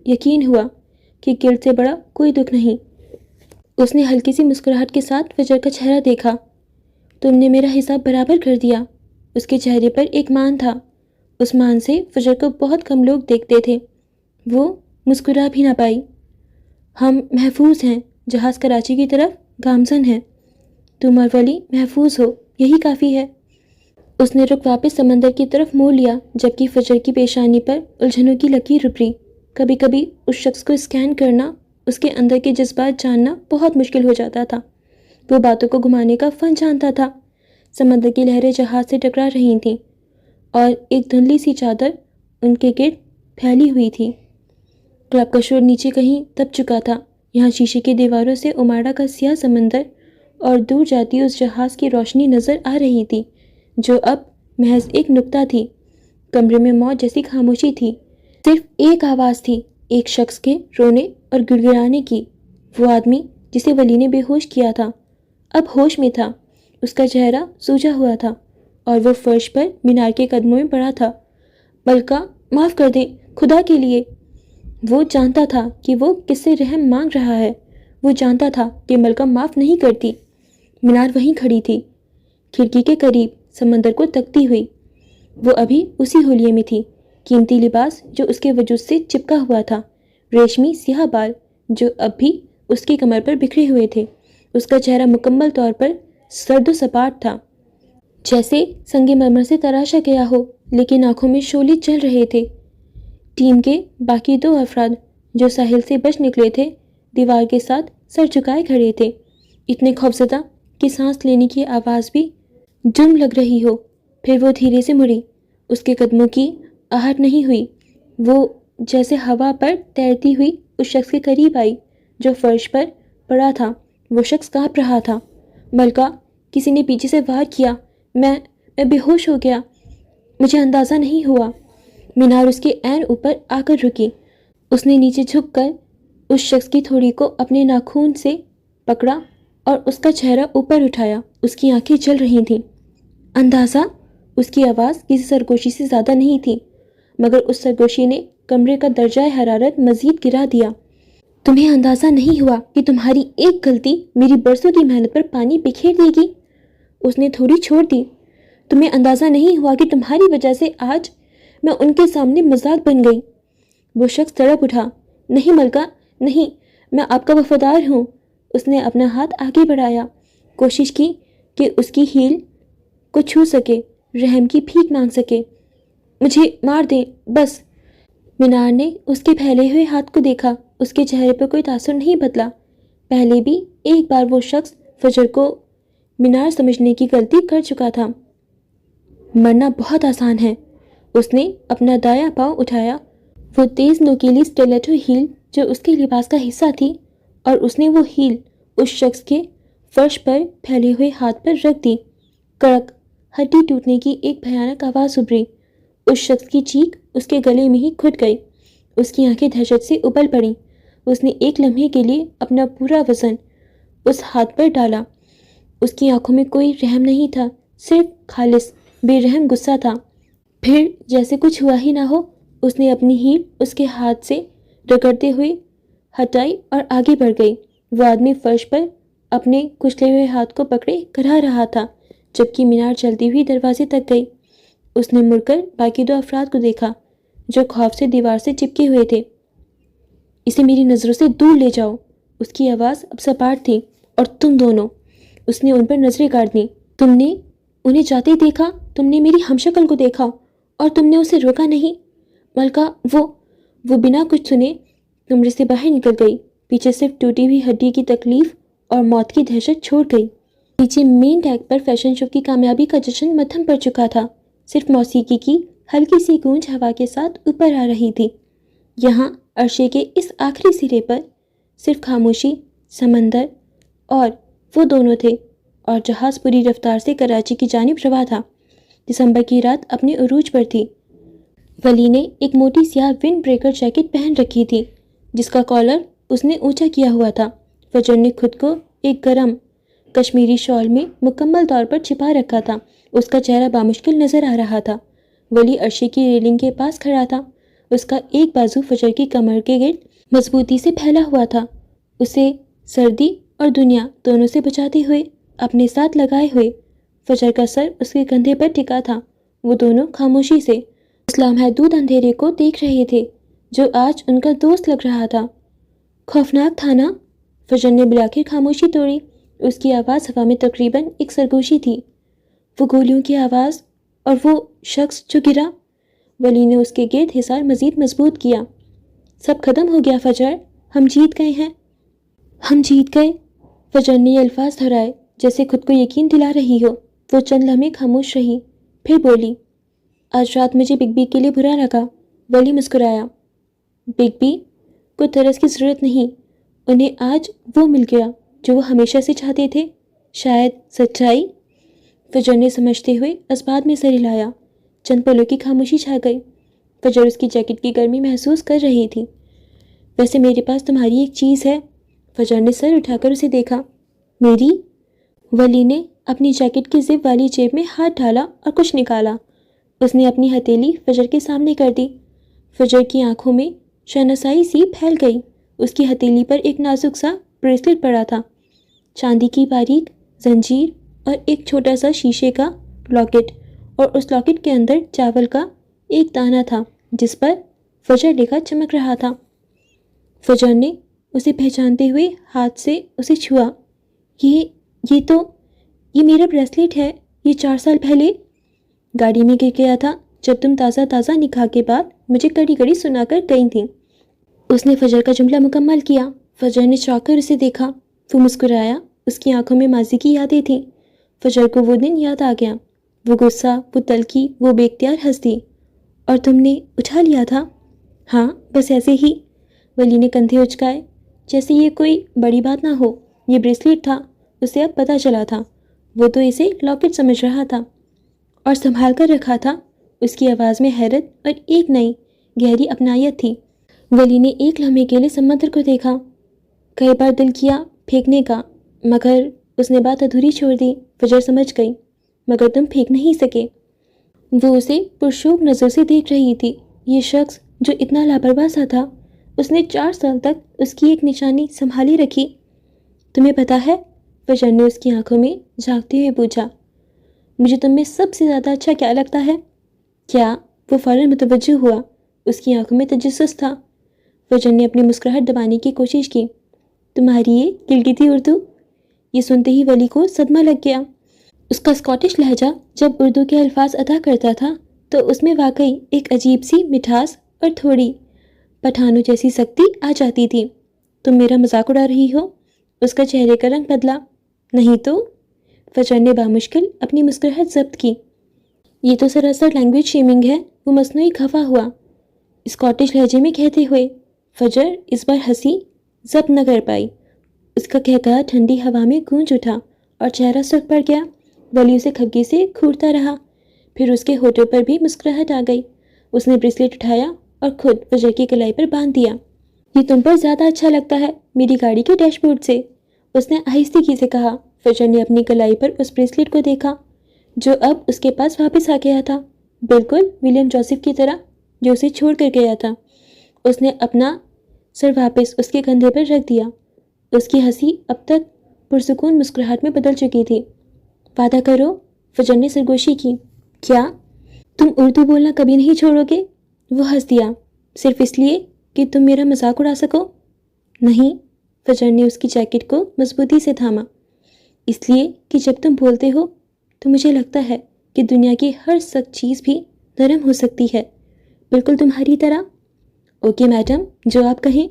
یقین ہوا کہ گرد سے بڑا کوئی دکھ نہیں۔ اس نے ہلکی سی مسکراہٹ کے ساتھ فجر کا چہرہ دیکھا۔ تم نے میرا حساب برابر کر دیا۔ اس کے چہرے پر ایک مان تھا۔ اس مان سے فجر کو بہت کم لوگ دیکھتے تھے۔ وہ مسکرا بھی نہ پائی۔ ہم محفوظ ہیں، جہاز کراچی کی طرف گامزن ہے۔ تم اور ولی محفوظ ہو، یہی کافی ہے۔ اس نے رخ واپس سمندر کی طرف موڑ لیا، جبکہ فجر کی پیشانی پر الجھنوں کی لکیر ابھری۔ کبھی کبھی اس شخص کو اسکین کرنا، اس کے اندر کے جذبات جاننا بہت مشکل ہو جاتا تھا۔ وہ باتوں کو گھمانے کا فن جانتا تھا۔ سمندر کی لہریں جہاز سے ٹکرا رہی تھیں اور ایک دھندلی سی چادر ان کے گرد پھیلی ہوئی تھی۔ کلب کا شور نیچے کہیں دب چکا تھا۔ یہاں شیشے کی دیواروں سے اماڑا کا سیاہ سمندر اور دور جاتی اس جہاز کی روشنی نظر آ رہی تھی، جو اب محض ایک نقطہ تھی۔ کمرے میں موت جیسی خاموشی تھی۔ صرف ایک آواز تھی، ایک شخص کے رونے اور گڑ گڑانے کی۔ وہ آدمی جسے ولی نے بے ہوش کیا تھا اب ہوش میں تھا۔ اس کا چہرہ سوجا ہوا تھا اور وہ فرش پر مینار کے قدموں میں پڑا تھا۔ ملکہ معاف کر دیں، خدا کے لیے۔ وہ جانتا تھا کہ وہ کس سے رحم مانگ رہا ہے۔ وہ جانتا تھا کہ ملکہ معاف نہیں کرتی۔ مینار وہیں کھڑی تھی، کھڑکی کے قریب، سمندر کو تکتی ہوئی۔ وہ ابھی اسی حلیے میں تھی، قیمتی لباس جو اس کے وجود سے چپکا ہوا تھا، ریشمی سیاہ بال جو اب بھی اس کی کمر پر بکھرے ہوئے تھے۔ اس کا چہرہ مکمل طور پر سرد و سپاٹ تھا، جیسے سنگ مرمر سے تراشا گیا ہو، لیکن آنکھوں میں شعلے چل رہے تھے۔ ٹیم کے باقی دو افراد جو ساحل سے بچ نکلے تھے، دیوار کے ساتھ سر جھکائے کھڑے تھے، اتنے خوفزدہ کہ سانس لینے کی آواز بھی جرم لگ رہی ہو۔ پھر وہ دھیرے سے مڑی۔ اس کے قدموں کی آہٹ نہیں ہوئی۔ وہ جیسے ہوا پر تیرتی ہوئی اس شخص کے قریب آئی جو فرش پر پڑا تھا۔ وہ شخص کانپ رہا تھا۔ ملکہ، کسی نے پیچھے سے وار کیا۔ میں بے ہوش ہو گیا، مجھے اندازہ نہیں ہوا۔ مینار اس کے عین اوپر آ کر رکی۔ اس نے نیچے جھک کر اس شخص کی تھوڑی کو اپنے ناخون سے پکڑا اور اس کا چہرہ اوپر اٹھایا۔ اس کی آنکھیں جل رہی تھیں۔ اندازہ؟ اس کی آواز کسی سرگوشی سے زیادہ نہیں تھی، مگر اس سرگوشی نے کمرے کا درجہ حرارت مزید گرا دیا۔ تمہیں اندازہ نہیں ہوا کہ تمہاری ایک غلطی میری برسوں کی محنت پر پانی بکھیر دے گی۔ اس نے تھوڑی چھوڑ دی۔ تمہیں اندازہ نہیں ہوا کہ تمہاری وجہ سے آج میں ان کے سامنے مذاق بن گئی۔ وہ شخص تڑپ اٹھا۔ نہیں ملکہ، نہیں، میں آپ کا وفادار ہوں۔ اس نے اپنا ہاتھ آگے بڑھایا، کوشش کی کہ اس کی ہیل کو چھو سکے، رحم کی بھیک مانگ سکے۔ مجھے مار دیں بس۔ مینار نے اس کے پھیلے ہوئے ہاتھ کو دیکھا۔ اس کے چہرے پر کوئی تاثر نہیں بدلا۔ پہلے بھی ایک بار وہ شخص فجر کو مینار سمجھنے کی غلطی کر چکا تھا۔ مرنا بہت آسان ہے۔ اس نے اپنا دایاں پاؤں اٹھایا۔ وہ تیز نوکیلی سٹیلیٹو ہیل جو اس کے لباس کا حصہ تھی، اور اس نے وہ ہیل اس شخص کے فرش پر پھیلے ہوئے ہاتھ پر رکھ دی۔ کڑک، ہڈی ٹوٹنے کی ایک بھیانک آواز ابھری۔ اس شخص کی چیخ اس کے گلے میں ہی گھٹ گئی۔ اس کی آنکھیں دہشت سے ابل پڑیں۔ اس نے ایک لمحے کے لیے اپنا پورا وزن اس ہاتھ پر ڈالا۔ اس کی آنکھوں میں کوئی رحم نہیں تھا، صرف خالص بے رحم غصہ تھا۔ پھر جیسے کچھ ہوا ہی نہ ہو، اس نے اپنی ہیل اس کے ہاتھ سے رگڑتے ہوئے ہٹائی اور آگے بڑھ گئی۔ وہ آدمی فرش پر اپنے کچلے ہوئے ہاتھ کو پکڑے کھڑا رہا تھا جبکہ مینار چلتی ہوئی دروازے تک گئی۔ اس نے مڑ کر باقی دو افراد کو دیکھا جو خوف سے دیوار سے چپکے ہوئے تھے۔ اسے میری نظروں سے دور لے جاؤ۔ اس کی آواز اب سپاٹ تھی۔ اور تم دونوں، اس نے ان پر نظریں گاڑ دیں، تم نے انہیں جاتے دیکھا، تم نے میری ہمشکل کو دیکھا اور تم نے اسے روکا نہیں۔ ملکہ وہ بنا کچھ سنے کمرے سے باہر نکل گئی۔ پیچھے صرف ٹوٹی ہوئی ہڈی کی تکلیف اور موت کی دہشت چھوڑ گئی۔ پیچھے مین ڈیک پر فیشن شو کی کامیابی کا جشن مدھم پڑ چکا تھا۔ صرف موسیقی کی ہلکی سی گونج ہوا کے ساتھ اوپر آ رہی تھی۔ یہاں عرشے کے اس آخری سرے پر صرف خاموشی، سمندر اور وہ دونوں تھے، اور جہاز پوری رفتار سے کراچی کی جانب رواں تھا۔ دسمبر کی رات اپنے عروج پر تھی۔ ولی نے ایک موٹی سیاہ ونڈ بریکر جیکٹ پہن رکھی تھی جس کا کالر اس نے اونچا کیا ہوا تھا۔ فجر نے خود کو ایک گرم کشمیری شال میں مکمل طور پر چھپا رکھا تھا۔ اس کا چہرہ بامشکل نظر آ رہا تھا۔ ولی عرشے کی ریلنگ کے پاس کھڑا تھا۔ اس کا ایک بازو فجر کی کمر کے گرد مضبوطی سے پھیلا ہوا تھا، اسے سردی اور دنیا دونوں سے بچاتے ہوئے، اپنے ساتھ لگائے ہوئے۔ فجر کا سر اس کے کندھے پر ٹکا تھا۔ وہ دونوں خاموشی سے اس لامحدود اندھیرے کو دیکھ رہے تھے جو آج ان کا دوست لگ رہا تھا۔ خوفناک تھا نا؟ فجر نے بلاخر خاموشی توڑی۔ اس کی آواز ہوا میں تقریباً ایک سرگوشی تھی۔ وہ گولیوں کی آواز اور وہ شخص جو گرا۔ ولی نے اس کے گرد حصار مزید مضبوط کیا۔ سب ختم ہو گیا فجر، ہم جیت گئے ہیں۔ ہم جیت گئے؟ فجر نے یہ الفاظ دہرائے جیسے خود کو یقین دلا رہی ہو۔ وہ چند لمحے خاموش رہی، پھر بولی، آج رات مجھے بگ بی کے لیے برا لگا۔ ولی مسکرایا۔ بگ بی کو ترس کی ضرورت نہیں، انہیں آج وہ مل گیا جو وہ ہمیشہ سے چاہتے تھے، شاید سچائی۔ فجر نے سمجھتے ہوئے اسباب میں سر ہلایا۔ چند پلوں کی خاموشی چھا گئی۔ فجر اس کی جیکٹ کی گرمی محسوس کر رہی تھی۔ ویسے میرے پاس تمہاری ایک چیز ہے۔ فجر نے سر اٹھا کر اسے دیکھا۔ میری؟ ولی نے اپنی جیکٹ کی زپ والی جیب میں ہاتھ ڈالا اور کچھ نکالا۔ اس نے اپنی ہتھیلی فجر کے سامنے کر دی۔ فجر کی آنکھوں میں شناسائی سی پھیل گئی۔ اس کی ہتھیلی پر ایک نازک سا بریسلٹ پڑا تھا، چاندی کی باریک زنجیر اور ایک چھوٹا سا شیشے کا لاکٹ، اور اس لاکٹ کے اندر چاول کا ایک دانہ تھا جس پر فجر لکھا چمک رہا تھا۔ فجر نے اسے پہچانتے ہوئے ہاتھ سے اسے چھوا۔ یہ میرا بریسلیٹ ہے، یہ 4 سال پہلے گاڑی میں گر گیا تھا جب تم تازہ نکاح کے بعد مجھے کڑی کڑی سنا کر گئی تھیں۔ اس نے فجر کا جملہ مکمل کیا۔ فجر نے چونک کر اسے دیکھا۔ وہ مسکرایا۔ اس کی آنکھوں میں ماضی کی یادیں تھیں۔ فجر کو وہ دن یاد آ گیا، وہ غصہ، وہ تلخی، وہ بے اختیار ہستی۔ اور تم نے اٹھا لیا تھا؟ ہاں، بس ایسے ہی۔ ولی نے کندھے اچکائے جیسے یہ کوئی بڑی بات نہ ہو۔ یہ بریسلیٹ تھا، اسے اب پتہ چلا تھا۔ وہ تو اسے لاکٹ سمجھ رہا تھا اور سنبھال کر رکھا تھا۔ اس کی آواز میں حیرت اور ایک نئی گہری اپنائیت تھی۔ ولی نے ایک لمحے کے لیے سمندر کو دیکھا۔ کئی بار دل کیا پھینکنے کا، مگر اس نے بات ادھوری چھوڑ دی۔ فجر سمجھ گئی، مگر تم پھینک نہیں سکے۔ وہ اسے پرشوق نظر سے دیکھ رہی تھی۔ یہ شخص جو اتنا لاپرواہ سا تھا، اس نے 4 سال تک اس کی ایک نشانی سنبھالی رکھی۔ تمہیں پتہ ہے؟ فجر نے اس کی آنکھوں میں جھانکتے ہوئے پوچھا، مجھے تم میں سب سے زیادہ اچھا کیا لگتا ہے؟ کیا؟ وہ فوراً متوجہ ہوا، اس کی آنکھوں میں تجسس تھا۔ فجر نے اپنی مسکراہٹ دبانے کی کوشش کی۔ تمہاری یہ گلگتی اردو؟ یہ سنتے ہی ولی کو صدمہ لگ گیا۔ اس کا اسکاٹش لہجہ جب اردو کے الفاظ ادا کرتا تھا تو اس میں واقعی ایک عجیب سی مٹھاس اور تھوڑی پٹھانوں جیسی سختی آ جاتی تھی۔ تم میرا مذاق اڑا رہی ہو؟ اس کا چہرے کا رنگ بدلا۔ نہیں تو؟ فجر نے بامشکل اپنی مسکراہٹ ضبط کی۔ یہ تو سراسر لینگویج شیمنگ ہے، وہ مصنوعی خفا ہوا، اسکاٹش لہجے میں کہتے ہوئے۔ فجر اس بار ہنسی ضبط نہ کر پائی۔ اس کا کہکہا ٹھنڈی ہوا میں گونج اٹھا اور چہرہ سرخ پڑ گیا۔ ولی اسے کھگی سے گھورتا رہا، پھر اس کے ہونٹوں پر بھی مسکراہٹ آ گئی۔ اس نے بریسلیٹ اٹھایا اور خود فجر کی کلائی پر باندھ دیا۔ یہ تم پر زیادہ اچھا لگتا ہے میری گاڑی کے ڈیش بورڈ سے، اس نے آہستگی سے کہا۔ فجر نے اپنی کلائی پر اس بریسلیٹ کو دیکھا جو اب اس کے پاس واپس آ گیا تھا، بالکل ولیم جوزف کی طرح جو اسے چھوڑ کر گیا تھا۔ اس نے اپنا سر واپس اس کے کندھے پر رکھ دیا۔ اس کی ہنسی اب تک پرسکون مسکراہٹ میں بدل چکی تھی۔ وعدہ کرو، فجر نے سرگوشی کی۔ کیا؟ تم اردو بولنا کبھی نہیں چھوڑو گے؟ وہ ہنس دیا۔ صرف اس لیے کہ تم میرا مذاق اڑا سکو؟ نہیں، فجر نے اس کی جیکٹ کو مضبوطی سے تھاما۔ اس لیے کہ جب تم بولتے ہو تو مجھے لگتا ہے کہ دنیا کی ہر سخت چیز بھی نرم ہو سکتی ہے، بالکل تمہاری طرح۔ اوکے میڈم، جو آپ کہیں۔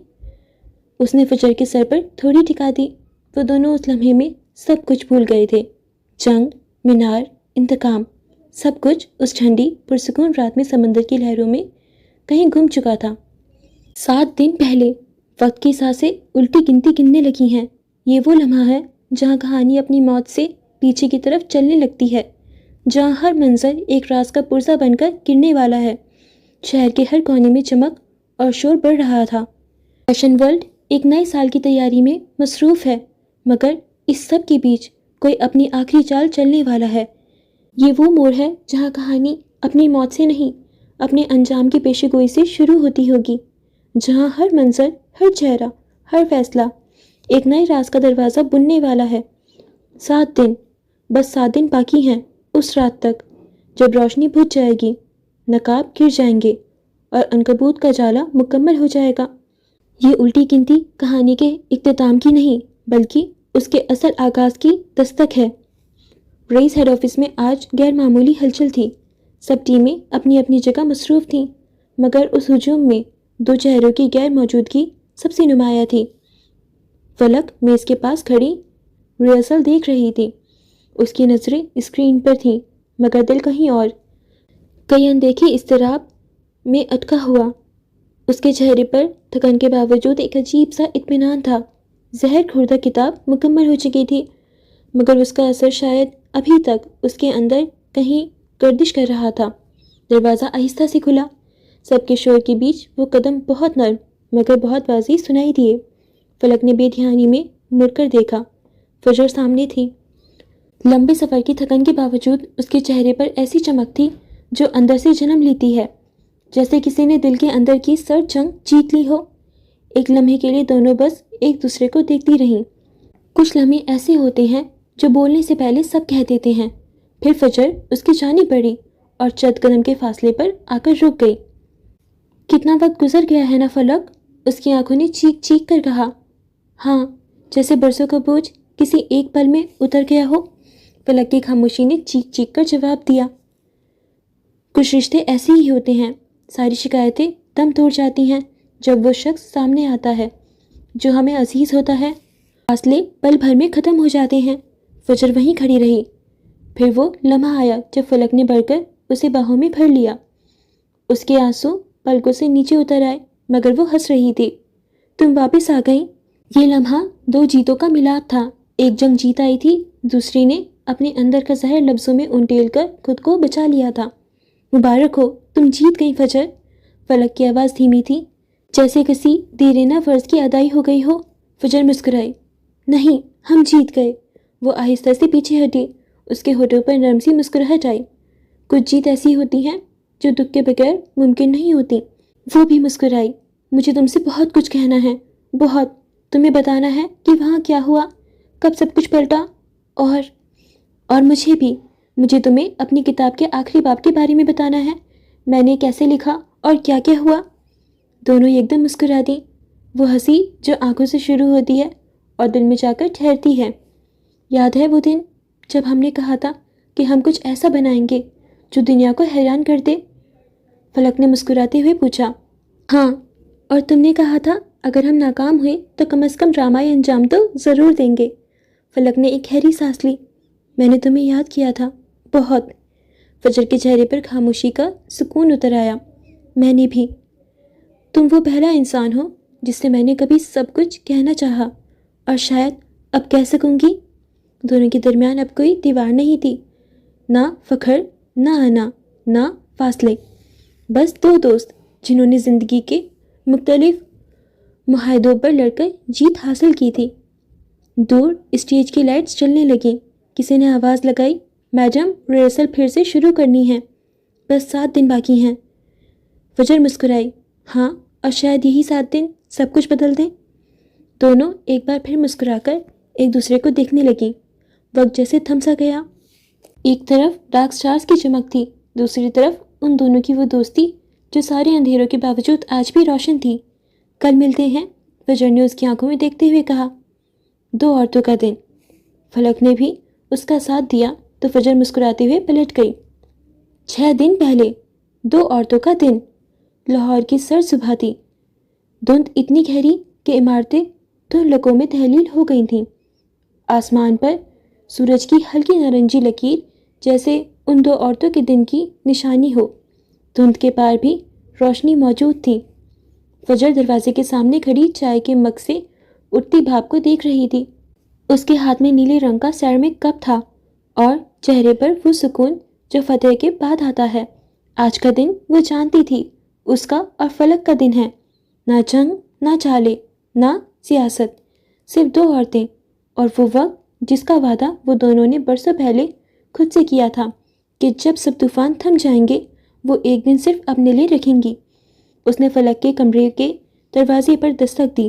اس نے فجر کے سر پر تھوڑی ٹکا دی۔ وہ دونوں اس لمحے میں سب کچھ بھول گئے تھے، جنگ، مینار، انتقام، سب کچھ اس ٹھنڈی پرسکون رات میں سمندر کی لہروں میں کہیں گم چکا تھا۔ 7 دن پہلے وقت کی سانسیں الٹی گنتی گننے لگی ہیں۔ یہ وہ لمحہ ہے جہاں کہانی اپنی موت سے پیچھے کی طرف چلنے لگتی ہے، جہاں ہر منظر ایک راز کا پرزہ بن کر گرنے والا ہے۔ شہر کے ہر کونے میں چمک اور شور بڑھ رہا تھا۔ فیشن ورلڈ ایک نئے سال کی تیاری میں مصروف ہے، مگر اس سب کے بیچ کوئی اپنی آخری چال چلنے والا ہے۔ یہ وہ موڑ ہے جہاں کہانی اپنی موت سے نہیں، اپنے انجام کی پیشے گوئی سے شروع ہوتی ہوگی، جہاں ہر منظر، ہر چہرہ، ہر فیصلہ ایک نئے راز کا دروازہ بننے والا ہے۔ 7 دن، بس 7 دن باقی ہیں اس رات تک جب روشنی بجھ جائے گی، نقاب گر جائیں گے اور عنکبوت کا جالا مکمل ہو جائے گا۔ یہ الٹی گنتی کہانی کے اختتام کی نہیں، بلکہ اس کے اصل آغاز کی دستک ہے۔ رئیس ہیڈ آفس میں آج غیر معمولی ہلچل تھی۔ سب ٹیمیں اپنی اپنی جگہ مصروف تھیں، مگر اس ہجوم میں 2 چہروں کی غیر موجودگی سب سے نمایاں تھی۔ فلک میز کے پاس کھڑی ریہرسل دیکھ رہی تھی۔ اس کی نظریں اسکرین پر تھیں، مگر دل کہیں اور۔ کئی اندیکھی اضطراب میں اٹکا ہوا۔ اس کے چہرے پر تھکن کے باوجود ایک عجیب سا اطمینان تھا۔ زہر خوردہ کتاب مکمل ہو چکی تھی، مگر اس کا اثر شاید ابھی تک اس کے اندر کہیں گردش کر رہا تھا۔ دروازہ آہستہ سے کھلا۔ سب کے شور کے بیچ وہ قدم بہت نرم مگر بہت واضح سنائی دیے۔ فلک نے بے دھیانی میں مڑ کر دیکھا۔ فجر سامنے تھی۔ لمبے سفر کی تھکن کے باوجود اس کے چہرے پر ایسی چمک تھی جو اندر سے جنم لیتی ہے، جیسے کسی نے دل کے اندر کی سرد جنگ جیت لی ہو۔ ایک لمحے کے لیے دونوں بس ایک دوسرے کو دیکھتی رہیں۔ کچھ لمحے ایسے ہوتے ہیں جو بولنے سے پہلے سب کہہ دیتے ہیں۔ پھر فجر اس کی جانب بڑھی اور چند قدم کے فاصلے پر آ کر رک گئی۔ کتنا وقت گزر گیا ہے نا فلک؟ اس کی آنکھوں نے چیخ چیخ کر کہا۔ ہاں، جیسے برسوں کا بوجھ کسی ایک پل میں اتر گیا ہو، فلک کی خاموشی نے چیخ چیخ کر جواب دیا۔ کچھ رشتے ایسے ہی ہوتے ہیں، ساری شکایتیں دم توڑ جاتی ہیں جب وہ شخص سامنے آتا ہے جو ہمیں عزیز ہوتا ہے۔ فاصلے پل بھر میں ختم ہو جاتے ہیں۔ فجر وہیں کھڑی رہی۔ پھر وہ لمحہ آیا جب فلک نے بڑھ کر اسے باہوں میں بھر لیا۔ اس کے آنسو پلکوں سے نیچے اتر آئے، مگر وہ ہنس رہی تھی۔ تم واپس آ گئی۔ یہ لمحہ 2 جیتوں کا ملاپ تھا۔ ایک جنگ جیت آئی تھی، دوسری نے اپنے اندر کا زہر لفظوں میں انڈیل کر خود کو بچا لیا تھا۔ مبارک ہو، تم جیت گئی فجر۔ فلک کی آواز دھیمی تھی، جیسے کسی دیرینہ فرض کی ادائی ہو گئی ہو۔ فجر مسکرائی۔ نہیں، ہم جیت گئے۔ وہ آہستہ سے پیچھے ہٹی۔ اس کے ہونٹوں پر نرم سی مسکراہٹ آئی۔ کچھ جیت ایسی ہوتی ہیں جو دکھ کے بغیر ممکن نہیں ہوتی۔ وہ بھی مسکرائی۔ مجھے تم سے بہت کچھ کہنا ہے، بہت۔ تمہیں بتانا ہے کہ وہاں کیا ہوا، کب سب کچھ پلٹا، اور مجھے بھی۔ مجھے تمہیں اپنی کتاب کے آخری باب کے بارے میں بتانا ہے، میں نے کیسے لکھا اور کیا کیا ہوا۔ دونوں ایک دم مسکرا دیں، وہ ہنسی جو آنکھوں سے شروع ہوتی ہے اور دل میں جا کر ٹھہرتی ہے۔ یاد ہے وہ دن جب ہم نے کہا تھا کہ ہم کچھ ایسا بنائیں گے جو دنیا کو حیران کر دے؟ فلک نے مسکراتے ہوئے پوچھا۔ ہاں، اور تم نے کہا تھا اگر ہم ناکام ہوئے تو کم از کم ڈرامائی انجام تو ضرور دیں گے۔ فلک نے ایک گہری سانس لی۔ میں نے تمہیں یاد کیا تھا، بہت۔ فجر کے چہرے پر خاموشی کا سکون اتر آیا۔ میں نے بھی۔ تم وہ پہلا انسان ہو جس سے میں نے کبھی سب کچھ کہنا چاہا، اور شاید اب کہہ سکوں گی۔ دونوں کے درمیان اب کوئی دیوار نہیں تھی، نہ فخر، نہ انا، نہ فاصلے، بس دو دوست جنہوں نے زندگی کے مختلف معاہدوں پر لڑ کر جیت حاصل کی تھی۔ دور اسٹیج کی لائٹس چلنے لگیں۔ کسی نے آواز لگائی، میڈم ریہرسل پھر سے شروع کرنی ہے، بس 7 دن باقی ہیں۔ فجر مسکرائی۔ ہاں، اور شاید یہی 7 دن سب کچھ بدل دیں۔ دونوں ایک بار پھر مسکرا کر ایک دوسرے کو دیکھنے لگیں۔ وقت جیسے تھم سا گیا۔ ایک طرف ڈارک سٹارز کی چمک تھی، دوسری طرف ان دونوں کی وہ دوستی جو سارے اندھیروں کے باوجود آج بھی روشن تھی۔ کل ملتے ہیں، فجر نے اس کی آنکھوں میں دیکھتے ہوئے کہا۔ 2 عورتوں کا دن۔ فلک نے بھی اس کا ساتھ دیا تو فجر مسکراتے ہوئے پلٹ گئی۔ 6 دن پہلے 2 عورتوں کا دن۔ لاہور کی سرد صبح تھی، دھند اتنی گہری کہ عمارتیں دھندلکوں میں تحلیل ہو گئی تھیں۔ آسمان پر سورج کی ہلکی نارنجی لکیر جیسے ان 2 عورتوں کے دن کی نشانی ہو۔ دھند کے پار بھی روشنی موجود تھی۔ فجر دروازے کے سامنے کھڑی چائے کے مگ سے اٹھتی بھاپ کو دیکھ رہی تھی۔ اس کے ہاتھ میں نیلے رنگ کا سیرامک کپ تھا اور چہرے پر وہ سکون جو فتح کے بعد آتا ہے۔ آج کا دن وہ جانتی تھی اس کا اور فلک کا دن ہے۔ نہ جنگ، نہ چالے، نہ سیاست، صرف 2 عورتیں، اور وہ وقت جس کا وعدہ وہ دونوں نے برسوں پہلے خود سے کیا تھا کہ جب سب طوفان تھم جائیں گے وہ ایک دن صرف اپنے لیے رکھیں گی۔ اس نے فلک کے کمرے کے دروازے پر دستک دی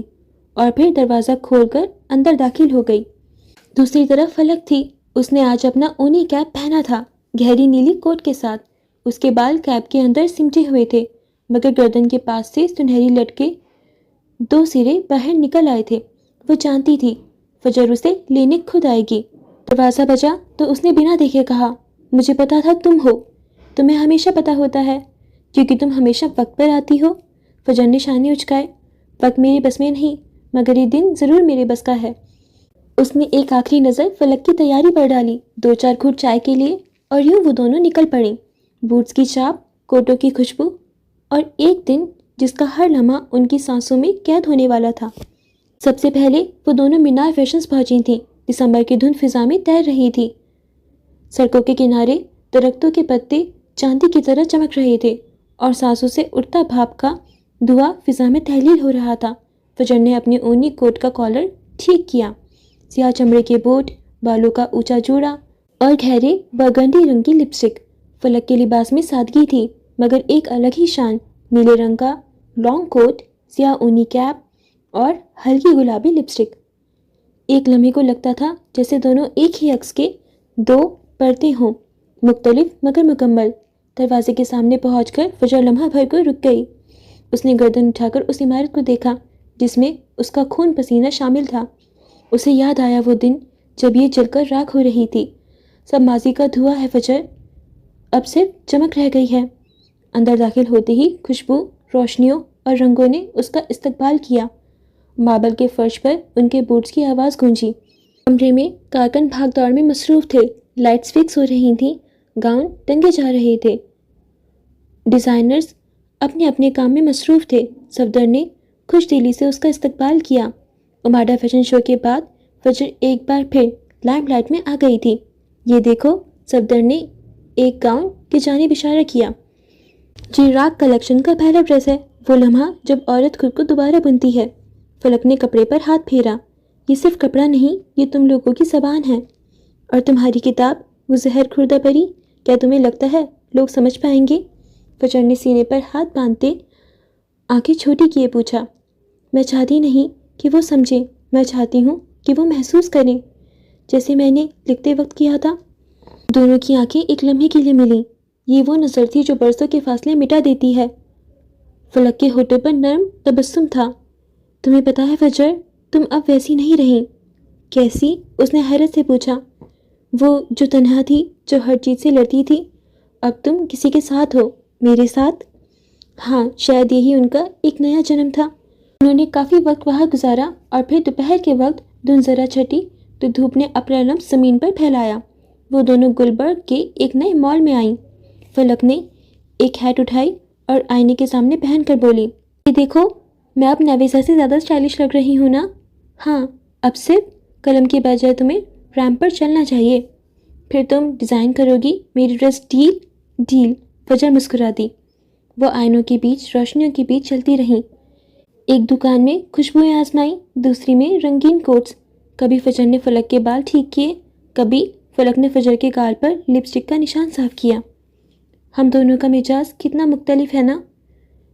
اور پھر دروازہ کھول کر اندر داخل ہو گئی۔ دوسری طرف فلک تھی۔ اس نے آج اپنا اونی کیپ پہنا تھا، گہری نیلی کوٹ کے ساتھ۔ اس کے بال کیپ کے اندر سمٹے ہوئے تھے، مگر گردن کے پاس سے سنہری لٹکے 2 سرے باہر نکل آئے تھے۔ وہ جانتی تھی فجر اسے لینے خود آئے گی۔ دروازہ بجا تو اس نے بنا دیکھے کہا، مجھے پتا تھا تم ہو۔ تمہیں ہمیشہ پتا ہوتا ہے کیونکہ تم ہمیشہ وقت پر آتی ہو۔ فجر نے شانے اچکائے۔ وقت میرے بس میں نہیں، مگر یہ دن ضرور میرے بس کا ہے۔ اس نے ایک آخری نظر فلک کی تیاری پر ڈالی، 2-4 گھونٹ چائے کے لیے، اور یوں وہ دونوں نکل پڑیں۔ بوٹس کی چاپ، کوٹوں کی خوشبو، اور ایک دن جس کا ہر لمحہ ان کی سانسوں میں قید ہونے والا تھا۔ سب سے پہلے وہ دونوں مینار فیشنز پہنچی تھیں۔ دسمبر کی دھند فضا میں تیر رہی تھی۔ سڑکوں کے کنارے درختوں کے پتے چاندی کی طرح چمک رہے تھے اور سانسوں سے اٹھتا بھاپ کا دھواں فضا میں تحلیل ہو رہا تھا۔ فجر نے اپنے اونی کوٹ کا کالر ٹھیک کیا۔ سیاہ چمڑے کے بوٹ، بالوں کا اونچا جوڑا اور گہرے برگنڈی رنگ کی لپسٹک۔ فلک کے لباس میں سادگی تھی مگر ایک الگ ہی شان۔ نیلے رنگ کا لانگ کوٹ، سیاہ اونی کیپ اور ہلکی گلابی لپسٹک۔ ایک لمحے کو لگتا تھا جیسے دونوں ایک ہی عکس کے 2 پرتیں ہوں، مختلف مگر مکمل۔ دروازے کے سامنے پہنچ کر فجر لمحہ بھر کو رک گئی۔ اس نے گردن اٹھا کر اس عمارت کو دیکھا جس میں اس کا خون پسینہ شامل تھا۔ اسے یاد آیا وہ دن جب یہ جل کر راکھ ہو رہی تھی۔ سب ماضی کا دھواں ہے فجر، اب صرف چمک رہ گئی ہے۔ اندر داخل ہوتے ہی خوشبو، روشنیوں اور رنگوں نے اس کا استقبال کیا۔ ماربل کے فرش پر ان کے بوٹس کی آواز گونجی۔ کمرے میں کارکن بھاگ دوڑ میں مصروف تھے، لائٹس فکس ہو رہی تھیں، گاؤن ٹنگے جا رہے تھے، ڈیزائنرز اپنے اپنے کام میں مصروف تھے۔ صفدر نے خوش دلی سے اس کا استقبال کیا۔ اماڈا فیشن شو کے بعد فجر ایک بار پھر لائم لائٹ میں آ گئی تھی۔ یہ دیکھو، صفدر نے ایک گاؤن کی جانب اشارہ کیا۔ جی راک کلیکشن کا پہلا ڈریس ہے، وہ لمحہ جب عورت خود کو دوبارہ بنتی ہے۔ فلک نے کپڑے پر ہاتھ پھیرا۔ یہ صرف کپڑا نہیں، یہ تم لوگوں کی زبان ہے۔ اور تمہاری کتاب، وہ زہر خوردہ پری، کیا تمہیں لگتا ہے لوگ سمجھ پائیں گے؟ فجر نے سینے پر ہاتھ باندھتے آنکھیں چھوٹی کیے پوچھا۔ میں چاہتی نہیں کہ وہ سمجھے، میں چاہتی ہوں کہ وہ محسوس کریں جیسے میں نے لکھتے وقت کیا تھا۔ دونوں کی آنکھیں ایک لمحے کے لیے ملیں۔ یہ وہ نظر تھی جو برسوں کے فاصلے مٹا دیتی ہے۔ فلک کے ہونٹوں پر نرم تبسم تھا۔ تمہیں پتا ہے فجر، تم اب ویسی نہیں رہی۔ کیسی؟ اس نے حیرت سے پوچھا۔ وہ جو تنہا تھی، جو ہر چیز سے لڑتی تھی، اب تم کسی کے ساتھ ہو، میرے ساتھ۔ ہاں، شاید یہی ان کا ایک نیا جنم تھا۔ انہوں نے کافی وقت وہاں گزارا اور پھر دوپہر کے وقت دھند ذرا چھٹی تو دھوپ نے اپنا لمس زمین پر پھیلایا۔ وہ دونوں گلبرگ کے ایک نئے مال میں آئیں۔ فلک نے ایک ہیٹ اٹھائی اور آئینے کے سامنے پہن کر بولی، یہ دیکھو، میں اب نویسا سے زیادہ اسٹائلش لگ رہی ہوں نا؟ ہاں، اب صرف قلم کے بجائے تمہیں ریمپ پر چلنا چاہیے۔ پھر تم ڈیزائن کرو گی میری ڈریس۔ ڈیل؟ ڈیل، فجر مسکرا دی۔ وہ آئینوں کے بیچ، روشنیوں کے بیچ چلتی رہیں۔ ایک دکان میں خوشبوئیں آزمائیں، دوسری میں رنگین کوٹس۔ کبھی فجر نے فلک کے بال ٹھیک کیے، کبھی فلک نے فجر کے گال پر لپسٹک کا نشان صاف کیا۔ ہم دونوں کا مزاج کتنا مختلف ہے نا؟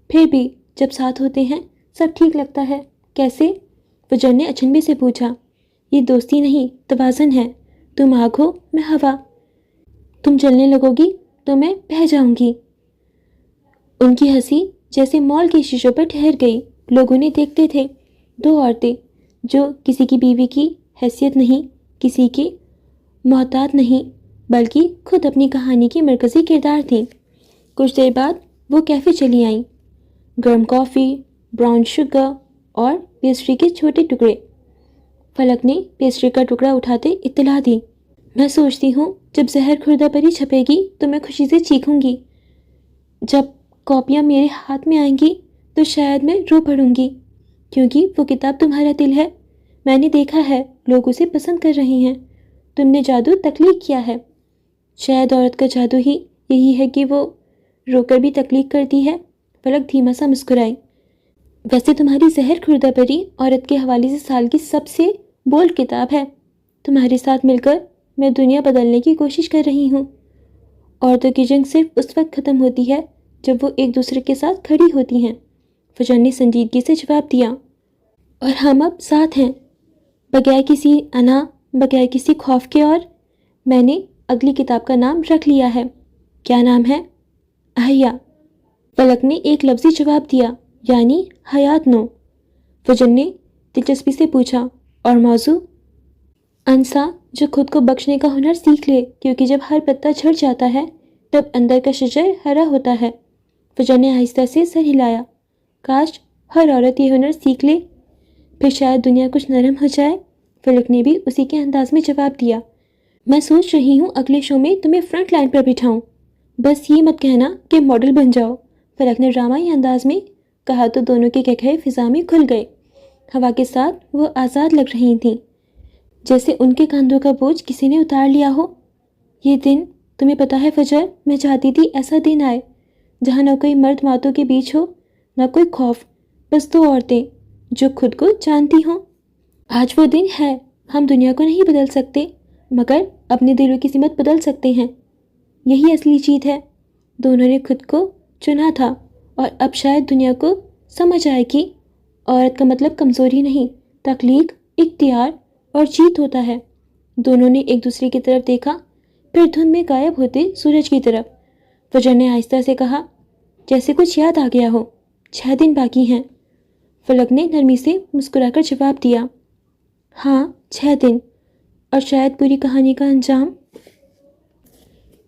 پھر بھی جب ساتھ ہوتے ہیں سب ٹھیک لگتا ہے۔ کیسے؟ فجر نے اچنبے سے پوچھا۔ یہ دوستی نہیں، توازن ہے۔ تم آگ ہو، میں ہوا۔ تم چلنے لگو گی تو میں بہہ جاؤں گی۔ ان کی ہنسی جیسے مال کے شیشوں پر ٹھہر گئی۔ لوگ انہیں دیکھتے تھے۔ دو عورتیں جو کسی کی بیوی کی حیثیت نہیں، کسی کی محتاط نہیں، بلکہ خود اپنی کہانی کی مرکزی کردار تھیں۔ کچھ دیر بعد وہ کیفے چلی آئیں۔ گرم کافی، براؤن شوگر اور پیسٹری کے چھوٹے ٹکڑے۔ فلک نے پیسٹری کا ٹکڑا اٹھاتے اطلاع دی، میں سوچتی ہوں جب زہر خوردہ پری چھپے گی تو میں خوشی سے چیخوں گی۔ جب کاپیاں میرے ہاتھ میں آئیں گی تو شاید میں رو پڑوں گی، کیونکہ وہ کتاب تمہارا دل ہے۔ میں نے دیکھا ہے لوگ اسے پسند کر رہے ہیں۔ تم نے جادو تخلیق کیا ہے۔ شاید عورت کا جادو ہی یہی ہے کہ وہ رو کر بھی تخلیق کرتی ہے۔ فلک دھیما سا مسکرائی۔ ویسے تمہاری زہر خوردہ پری عورت کے حوالے سے سال کی سب سے بولڈ کتاب ہے۔ تمہارے ساتھ مل کر میں دنیا بدلنے کی کوشش کر رہی ہوں۔ عورتوں کی جنگ صرف اس وقت ختم ہوتی ہے جب وہ ایک دوسرے کے ساتھ کھڑی ہوتی ہیں، فجر نے سنجیدگی سے جواب دیا۔ اور ہم اب ساتھ ہیں، بغیر کسی انا، بغیر کسی خوف کے۔ اور میں نے اگلی کتاب کا نام رکھ لیا ہے۔ کیا نام ہے؟ احیا۔ فلک نے ایک لفظی جواب دیا، یعنی حیات نو۔ فجر نے دلچسپی سے پوچھا، اور موضوع؟ انسا جو خود کو بخشنے کا ہنر سیکھ لے، کیونکہ جب ہر پتا جھڑ جاتا ہے تب اندر کا شجر ہرا ہوتا ہے۔ فجر نے آہستہ سے سر ہلایا۔ کاش ہر عورت یہ ہنر سیکھ لے، پھر شاید دنیا کچھ نرم ہو جائے۔ فلک نے بھی اسی کے انداز میں جواب دیا۔ میں سوچ رہی ہوں اگلے شو میں تمہیں فرنٹ لائن پر بٹھاؤں، بس یہ مت کہنا کہ ماڈل بن جاؤ، فلک نے ڈرامائی انداز میں کہا تو دونوں کے کہکہے فضا میں کھل گئے۔ ہوا کے ساتھ وہ آزاد لگ رہی تھیں، جیسے ان کے کاندھوں کا بوجھ کسی نے اتار لیا ہو۔ یہ دن، تمہیں پتا ہے فجر، میں چاہتی تھی ایسا دن آئے جہاں نہ کوئی مرد ماتوں کے بیچ ہو، نہ کوئی خوف، بس دو عورتیں جو خود کو جانتی ہوں۔ آج وہ دن ہے۔ ہم دنیا کو نہیں بدل سکتے، مگر اپنے دلوں کی سمت بدل سکتے ہیں۔ یہی اصلی جیت ہے۔ دونوں نے خود کو چنا تھا، اور اب شاید دنیا کو سمجھ آئے کہ عورت کا مطلب کمزوری نہیں، تخلیق، اختیار اور جیت ہوتا ہے۔ دونوں نے ایک دوسرے کی طرف دیکھا، پھر دھند میں غائب ہوتے سورج کی طرف۔ فجر نے آہستہ سے کہا، جیسے کچھ یاد آ گیا ہو، 6 دن باقی ہیں۔ فلک نے نرمی سے مسکرا کر جواب دیا، ہاں 6 دن، اور شاید پوری کہانی کا انجام۔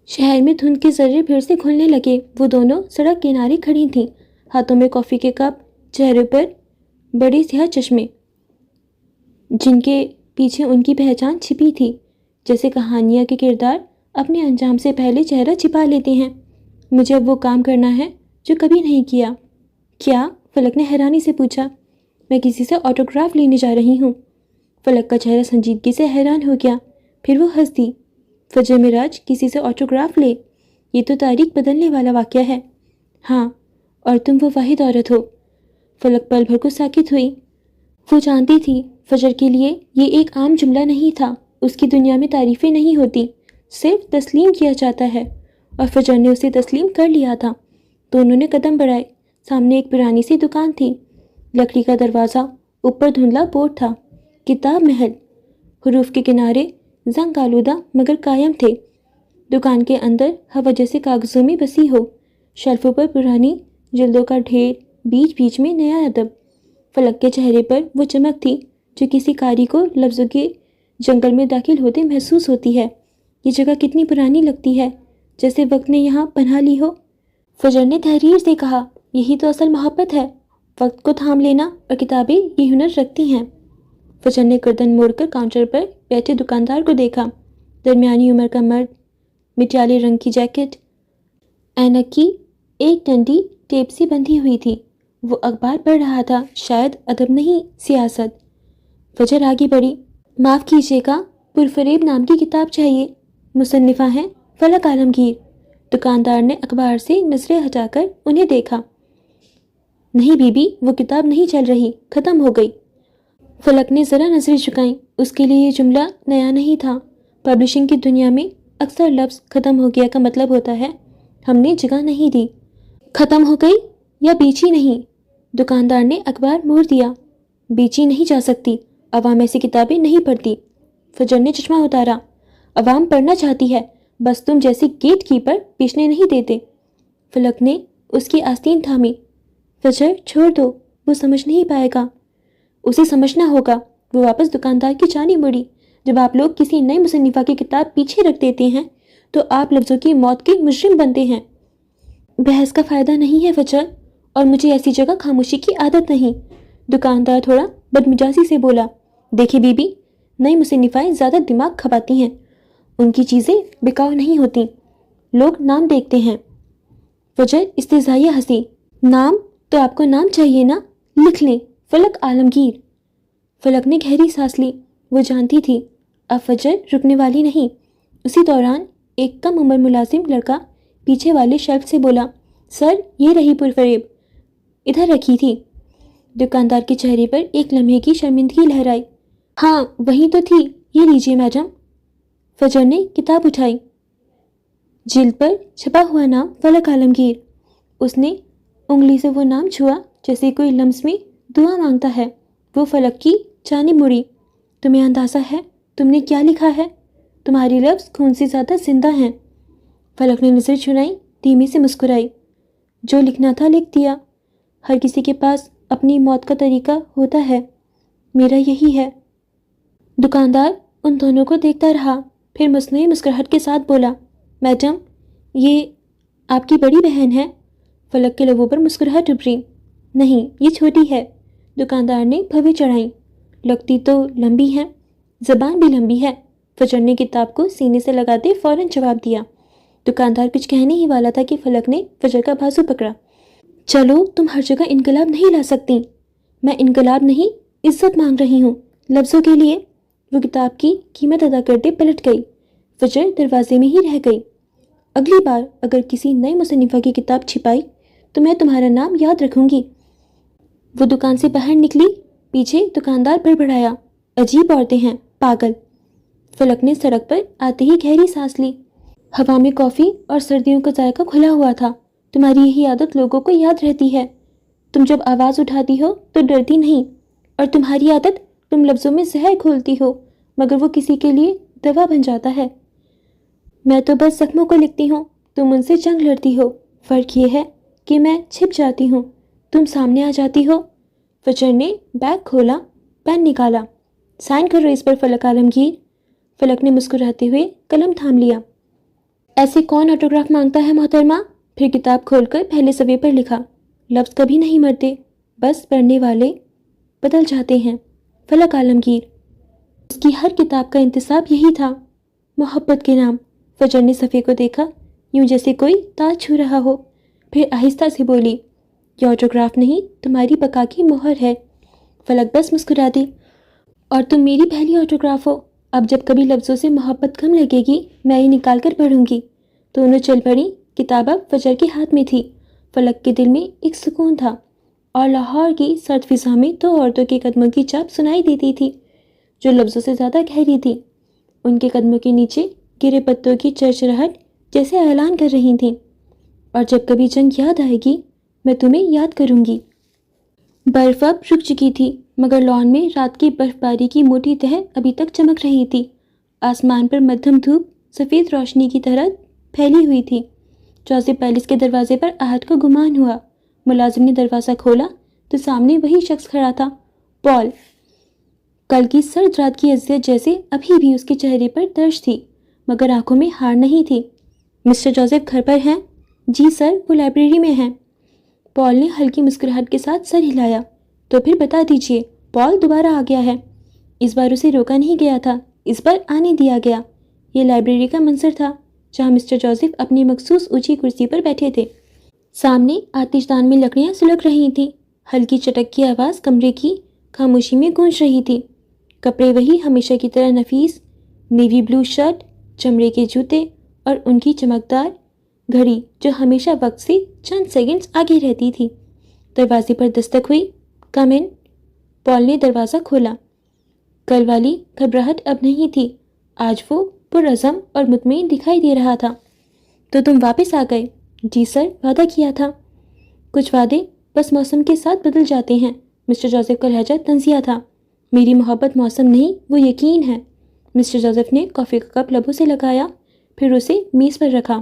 شہر میں دھند کے ذرے پھر سے کھلنے لگے۔ وہ دونوں سڑک کنارے کھڑی تھیں، ہاتھوں میں کافی کے کپ، چہرے پر بڑے سیاہ چشمے جن کے پیچھے ان کی پہچان چھپی تھی۔ جیسے کہانیاں کے کردار اپنے انجام سے پہلے چہرہ چھپا لیتے ہیں۔ مجھے اب وہ کام کرنا ہے جو کبھی نہیں کیا۔ کیا؟ فلک نے حیرانی سے پوچھا۔ میں کسی سے آٹوگراف لینے جا رہی ہوں۔ فلک کا چہرہ سنجیدگی سے حیران ہو گیا، پھر وہ ہنس دی۔ فجر معراج کسی سے آٹوگراف لے؟ یہ تو تاریخ بدلنے والا واقعہ ہے۔ ہاں، اور تم وہ واحد عورت ہو۔ فلک پل بھر کو ساکت ہوئی۔ وہ جانتی تھی فجر کے لیے یہ ایک عام جملہ نہیں تھا۔ اس کی دنیا میں تعریفیں نہیں ہوتی، صرف تسلیم کیا جاتا ہے، اور فجر نے اسے تسلیم کر لیا تھا۔ دونوں نے قدم بڑھائے، سامنے ایک پرانی سی دکان تھی، لکڑی کا دروازہ، اوپر دھندلا بورڈ تھا، کتاب محل۔ حروف کے کنارے زنگ آلودہ مگر قائم تھے۔ دکان کے اندر ہوا جیسے کاغذوں میں بسی ہو، شیلفوں پر پرانی جلدوں کا ڈھیر، بیچ بیچ میں نیا ادب۔ فلک کے چہرے پر وہ چمک تھی جو کسی قاری کو لفظوں کے جنگل میں داخل ہوتے محسوس ہوتی ہے۔ یہ جگہ کتنی پرانی لگتی ہے، جیسے وقت نے یہاں پناہ لی ہو۔ فجر نے تحریر سے کہا، یہی تو اصل محبت ہے، وقت کو تھام لینا، اور کتابیں یہ ہنر رکھتی ہیں۔ فجر نے گردن موڑ کر کاؤنٹر پر بیٹھے دکاندار کو دیکھا۔ درمیانی عمر کا مرد، مٹیالے رنگ کی جیکٹ، اینک کی ایک ڈنڈی ٹیپ سے بندھی ہوئی تھی۔ وہ اخبار پڑھ رہا تھا، شاید ادب نہیں سیاست۔ فجر آگے بڑھی۔ معاف کیجیے گا، پرفریب نام کی کتاب چاہیے، مصنفہ ہیں فلک عالمگیر۔ دکاندار نے اخبار سے نظریں ہٹا کر انہیں دیکھا۔ نہیں بی بی، وہ کتاب نہیں چل رہی، ختم ہو گئی۔ فلک نے ذرا نظریں جھکائیں، اس کے لیے یہ جملہ نیا نہیں تھا۔ پبلشنگ کی دنیا میں اکثر لفظ ختم ہو گیا کا مطلب ہوتا ہے ہم نے جگہ نہیں دی۔ ختم ہو گئی یا بیچی نہیں؟ دکاندار نے اخبار موڑ دیا۔ بیچی نہیں جا سکتی، عوام ایسی کتابیں نہیں پڑھتی۔ فجر نے چشمہ اتارا۔ عوام پڑھنا چاہتی ہے، بس تم جیسے گیٹ کیپر بیچنے نہیں دیتے۔ فلک نے اس کی آستین تھامی۔ فجر چھوڑ دو، وہ سمجھ نہیں پائے گا۔ اسے سمجھنا ہوگا۔ وہ واپس دکاندار کی جانب مڑی۔ جب آپ لوگ کسی نئی مصنفہ کی کتاب پیچھے رکھ دیتے ہیں تو آپ لفظوں کی موت کے مجرم بنتے ہیں۔ بحث کا فائدہ نہیں ہے فجر، اور مجھے ایسی جگہ خاموشی کی عادت نہیں۔ دکاندار تھوڑا بدمزاجی سے بولا۔ دیکھیں بی بی، نئی مصنفائیں زیادہ دماغ کھپاتی ہیں، ان کی چیزیں بکاؤ نہیں ہوتی، لوگ نام دیکھتے ہیں۔ فجر استہزائیہ ہنسی۔ نام تو آپ کو نام چاہیے نا، لکھ لیں، فلک عالمگیر۔ فلک نے گہری سانس لی۔ وہ جانتی تھی اب فجر رکنے والی نہیں۔ اسی دوران ایک کم عمر ملازم لڑکا پیچھے والے شیلف سے بولا، سر یہ رہی پرفریب، ادھر رکھی تھی۔ دکاندار کے چہرے پر ایک لمحے کی شرمندگی لہرائی۔ ہاں وہیں تو تھی، یہ لیجیے میڈم۔ فجر نے کتاب اٹھائی۔ جلد پر چھپا ہوا نام فلک عالمگیر۔ اس نے انگلی سے وہ نام چھوا جیسے کوئی لمس میں دعا مانگتا ہے۔ وہ فلک کی جانب مڑی۔ تمہیں اندازہ ہے تم نے کیا لکھا ہے؟ تمہاری لفظ خون سے زیادہ زندہ ہیں۔ فلک نے نظر چنائی، دھیمی سے مسکرائی۔ جو لکھنا تھا لکھ دیا۔ ہر کسی کے پاس اپنی موت کا طریقہ ہوتا ہے، میرا یہی ہے۔ دکاندار ان دونوں کو دیکھتا رہا، پھر مصنوعی مسکراہٹ کے ساتھ بولا، میڈم یہ آپ کی بڑی بہن ہے؟ فلک کے لبوں پر مسکراہٹ ابھری۔ نہیں، یہ چھوٹی ہے۔ دکاندار نے بھویں چڑھائیں۔ لگتی تو لمبی ہے، زبان بھی لمبی ہے۔ فجر نے کتاب کو سینے سے لگاتے فوراً جواب دیا۔ دکاندار کچھ کہنے ہی والا تھا کہ فلک نے فجر کا بازو پکڑا۔ چلو تم ہر جگہ انقلاب نہیں لا سکتی۔ میں انقلاب نہیں، عزت مانگ رہی ہوں، لفظوں کے لیے۔ وہ کتاب کی قیمت ادا کرتے پلٹ گئی۔ فجر دروازے میں ہی رہ گئی۔ اگلی بار اگر کسی نئی مصنفہ کی کتاب چھپائی تو میں تمہارا نام یاد رکھوں گی۔ وہ دکان سے باہر نکلی۔ پیچھے دکاندار بڑبڑایا، عجیب عورتیں ہیں، پاگل۔ فلک نے سڑک پر آتے ہی گہری سانس لی۔ ہوا میں کافی اور سردیوں کا ذائقہ کھلا ہوا تھا۔ تمہاری یہی عادت لوگوں کو یاد رہتی ہے۔ تم جب آواز اٹھاتی ہو تو ڈرتی نہیں، اور تمہاری عادت تم لفظوں میں زہر کھولتی ہو مگر وہ کسی کے لیے دوا بن جاتا ہے۔ میں تو بس زخموں کو لکھتی ہوں، تم ان سے جنگ لڑتی ہو۔ فرق یہ ہے کہ میں چھپ جاتی ہوں، تم سامنے آ جاتی ہو۔ فجر نے بیگ کھولا، پین نکالا۔ سائن کرو اس پر فلک عالمگیر۔ فلک نے مسکراتے ہوئے قلم تھام لیا۔ ایسے کون آٹوگراف مانگتا ہے محترمہ؟ پھر کتاب کھول کر پہلے صفحے پر لکھا، لفظ کبھی نہیں مرتے، بس پڑھنے والے بدل جاتے ہیں، فلک عالمگیر۔ اس کی ہر کتاب کا انتصاب یہی تھا، محبت کے نام۔ فجر نے صفحے کو دیکھا، یوں جیسے کوئی تاج چھو رہا ہو، پھر آہستہ سے بولی، یہ آٹوگراف نہیں، تمہاری بقا کی مہر ہے۔ فلک بس مسکرا دی۔ اور تم میری پہلی آٹوگراف ہو۔ اب جب کبھی لفظوں سے محبت کم لگے گی میں یہ نکال کر پڑھوں گی۔ دونوں چل پڑی۔ کتاب اب فجر کے ہاتھ میں تھی۔ فلک کے دل میں ایک سکون تھا، اور لاہور کی سرد فضا میں دو عورتوں کے قدموں کی چاپ سنائی دیتی تھی جو لفظوں سے زیادہ گہری تھی۔ ان کے قدموں کے نیچے گرے پتوں کی چرچراہٹ جیسے اعلان کر رہی تھیں، اور جب کبھی جنگ یاد آئے گی میں تمہیں یاد کروں گی۔ برف اب رک چکی تھی، مگر لان میں رات کی برف باری کی موٹی تہ ابھی تک چمک رہی تھی۔ آسمان پر مدھم دھوپ سفید روشنی کی طرح پھیلی ہوئی تھی۔ جوزف پیلس کے دروازے پر احد کو گمان ہوا۔ ملازم نے دروازہ کھولا تو سامنے وہی شخص کھڑا تھا، پال۔ کل کی سرد رات کی اذیت جیسے ابھی بھی اس کے چہرے پر درج تھی، مگر آنکھوں میں ہار نہیں تھی۔ مسٹر جوزف گھر پر ہیں؟ جی سر، وہ لائبریری میں ہیں۔ پال نے ہلکی مسکراہٹ کے ساتھ سر ہلایا۔ تو پھر بتا دیجئے، پال دوبارہ آ گیا ہے۔ اس بار اسے روکا نہیں گیا تھا، اس بار آنے دیا گیا۔ یہ لائبریری کا منظر تھا جہاں مسٹر جوزف اپنی مخصوص اونچی کرسی پر بیٹھے تھے۔ سامنے آتش دان میں لکڑیاں سلگ رہی تھیں۔ ہلکی چٹک کی آواز کمرے کی خاموشی میں گونج رہی تھی۔ کپڑے وہی ہمیشہ کی طرح نفیس، نیوی بلو شرٹ، چمڑے کے جوتے اور ان کی چمکدار گھڑی جو ہمیشہ وقت سے چند سیکنڈز آگے رہتی تھی۔ دروازے پر دستک ہوئی۔ کم ان۔ پال نے دروازہ کھولا۔ کل والی گھبراہٹ اب نہیں تھی، آج وہ پرعزم اور مطمئن دکھائی دے رہا تھا۔ تو تم واپس آ گئے؟ جی سر، وعدہ کیا تھا۔ کچھ وعدے بس موسم کے ساتھ بدل جاتے ہیں۔ مسٹر جوزف کا لہجہ طنزیہ تھا۔ میری محبت موسم نہیں، وہ یقین ہے۔ مسٹر جوزف نے کافی کا کپ لبوں سے لگایا، پھر اسے میز پر رکھا۔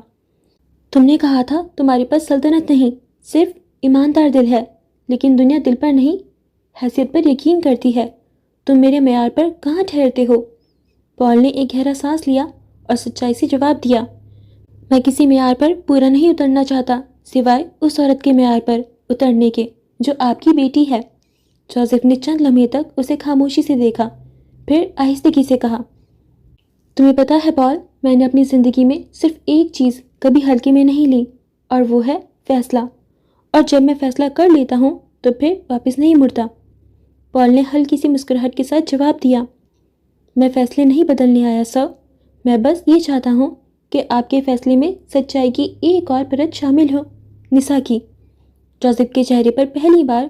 تم نے کہا تھا تمہارے پاس سلطنت نہیں، صرف ایماندار دل ہے، لیکن دنیا دل پر نہیں، حیثیت پر یقین کرتی ہے۔ تم میرے معیار پر کہاں ٹھہرتے ہو؟ پال نے ایک گہرا سانس لیا اور سچائی سے جواب دیا، میں کسی معیار پر پورا نہیں اترنا چاہتا، سوائے اس عورت کے معیار پر اترنے کے جو آپ کی بیٹی ہے۔ جوزف نے چند لمحے تک اسے خاموشی سے دیکھا، پھر آہستگی سے کہا، تمہیں پتا ہے پال، میں نے اپنی زندگی میں صرف ایک چیز کبھی ہلکے میں نہیں لی، اور وہ ہے فیصلہ۔ اور جب میں فیصلہ کر لیتا ہوں تو پھر واپس نہیں مڑتا۔ پال نے ہلکی سی مسکراہٹ کے ساتھ جواب دیا، میں فیصلے نہیں بدلنے آیا سر، میں بس یہ چاہتا ہوں کہ آپ کے فیصلے میں سچائی کی ایک اور پرت شامل ہو، نسا کی۔ جوزف کے چہرے پر پہلی بار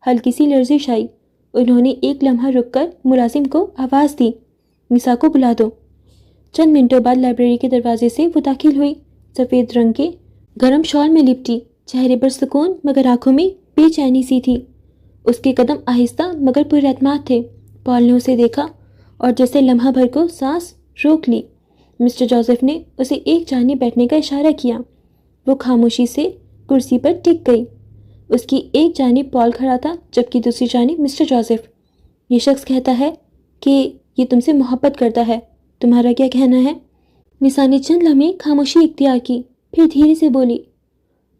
ہلکی سی لرزش آئی۔ انہوں نے ایک لمحہ رک کر ملازم کو آواز دی، نسا کو بلا دو۔ چند منٹوں بعد لائبریری کے دروازے سے وہ داخل ہوئی، سفید رنگ کے گرم شال میں لپٹی، چہرے پر سکون مگر آنکھوں میں بے چینی سی تھی۔ اس کے قدم آہستہ مگر پر اعتماد تھے۔ پال نے اسے دیکھا اور جیسے لمحہ بھر کو سانس روک لی۔ مسٹر جوزف نے اسے ایک جانب بیٹھنے کا اشارہ کیا۔ وہ خاموشی سے کرسی پر ٹک گئی۔ اس کی ایک جانب پال کھڑا تھا جبکہ دوسری جانب مسٹر جوزف۔ یہ شخص کہتا ہے کہ یہ تم سے محبت کرتا ہے، تمہارا کیا کہنا ہے؟ نسا نے چند لمحے خاموشی اختیار کی، پھر دھیرے سے بولی،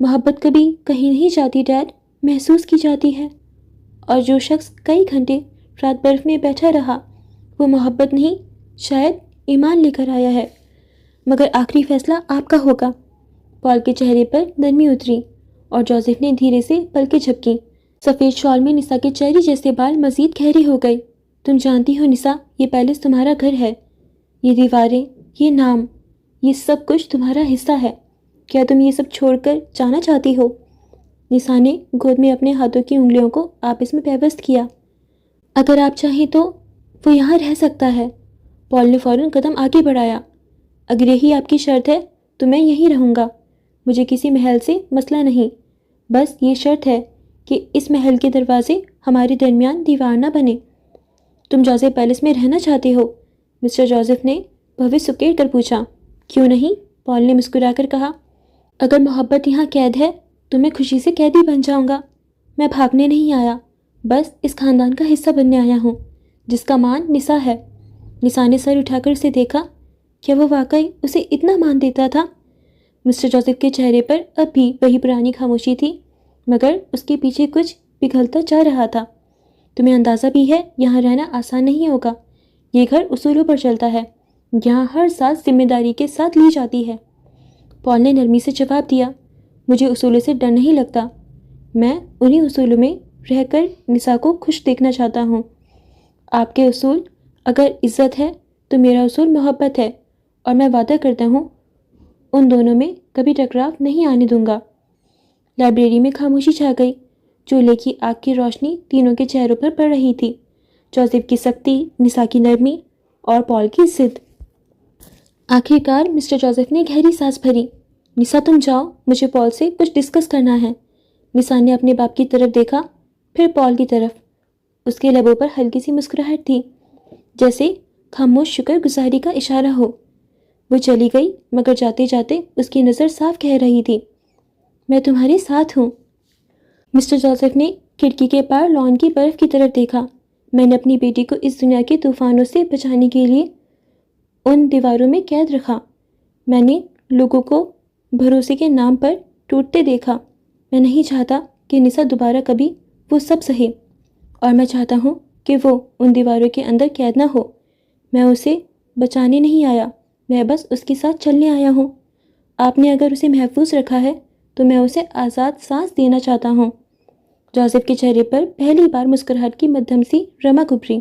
محبت کبھی کہیں نہیں جاتی ڈیڈ، محسوس کی جاتی ہے۔ اور جو شخص کئی گھنٹے رات برف میں بیٹھا رہا، وہ محبت نہیں، شاید ایمان لے کر آیا ہے۔ مگر آخری فیصلہ آپ کا ہوگا۔ پال کے چہرے پر نرمی اتری اور جوزف نے دھیرے سے پلکیں جھپکیں۔ سفید شال میں نسا کے چہرے جیسے بال مزید گہرے ہو گئے۔ تم جانتی ہو نسا، یہ پیلس تمہارا گھر ہے، یہ دیواریں، یہ نام، یہ سب کچھ تمہارا حصہ ہے۔ کیا تم یہ سب چھوڑ کر جانا چاہتی ہو؟ نسا نے گود میں اپنے ہاتھوں کی انگلیوں کو آپس میں پیوست کیا۔ اگر آپ چاہیں تو وہ یہاں رہ سکتا ہے۔ پال نے فوراً قدم آگے بڑھایا۔ اگر یہی آپ کی شرط ہے تو میں یہیں رہوں گا، مجھے کسی محل سے مسئلہ نہیں، بس یہ شرط ہے کہ اس محل کے دروازے ہمارے درمیان دیوار نہ بنے۔ تم جوزف پیلس میں رہنا چاہتے ہو؟ مسٹر جوزف نے بھویں سکیڑ کر پوچھا۔ کیوں نہیں؟ پال نے مسکرا کر کہا، اگر محبت یہاں قید ہے تو میں خوشی سے قیدی بن جاؤں گا۔ میں بھاگنے نہیں آیا، بس اس خاندان کا حصہ بننے آیا ہوں جس کا مان نسا ہے۔ نسا نے سر اٹھا کر اسے دیکھا۔ کیا وہ واقعی اسے اتنا مان دیتا تھا؟ مسٹر جوزف کے چہرے پر اب بھی وہی پرانی خاموشی تھی، مگر اس کے پیچھے کچھ پگھلتا جا رہا تھا۔ تمہیں اندازہ بھی ہے یہاں رہنا آسان نہیں ہوگا، یہ گھر اصولوں پر چلتا ہے، یہاں ہر سانس ذمہ داری کے ساتھ لی جاتی ہے۔ پال نے نرمی سے جواب دیا، مجھے اصولوں سے ڈر نہیں لگتا، میں انہی اصولوں میں رہ کر نسا کو خوش دیکھنا چاہتا ہوں۔ آپ کے اصول اگر عزت ہے تو میرا اصول محبت ہے، اور میں وعدہ کرتا ہوں ان دونوں میں کبھی ٹکراؤ نہیں آنے دوں گا۔ لائبریری میں خاموشی چھا گئی۔ چولہے کی آگ کی روشنی تینوں کے چہروں پر پڑ رہی تھی، جوزف کی سختی، نسا کی نرمی اور پال کی ضد۔ آخرکار مسٹر جوزف نے گہری سانس بھری۔ نسا تم جاؤ، مجھے پال سے کچھ ڈسکس کرنا ہے۔ نسا نے اپنے باپ کی طرف دیکھا، پھر پال کی طرف۔ اس کے لبوں پر ہلکی سی مسکراہٹ تھی، جیسے خاموش شکر گزاری کا اشارہ ہو۔ وہ چلی گئی، مگر جاتے جاتے اس کی نظر صاف کہہ رہی تھی، میں تمہارے ساتھ ہوں۔ مسٹر جوزف نے کھڑکی کے پار لان کی برف کی طرف دیکھا۔ میں نے اپنی بیٹی کو اس دنیا کے طوفانوں سے بچانے کے لیے ان دیواروں میں قید رکھا۔ میں نے لوگوں کو بھروسے کے نام پر ٹوٹتے دیکھا۔ میں نہیں چاہتا کہ نسا دوبارہ کبھی وہ سب سہے، اور میں چاہتا ہوں کہ وہ ان دیواروں کے اندر قید نہ ہو۔ میں اسے بچانے نہیں آیا، میں بس اس کے ساتھ چلنے آیا ہوں۔ آپ نے اگر اسے محفوظ رکھا ہے تو میں اسے آزاد سانس دینا چاہتا ہوں۔ جوزف کے چہرے پر پہلی بار مسکراہٹ کی مدھم سی رمق ابھری۔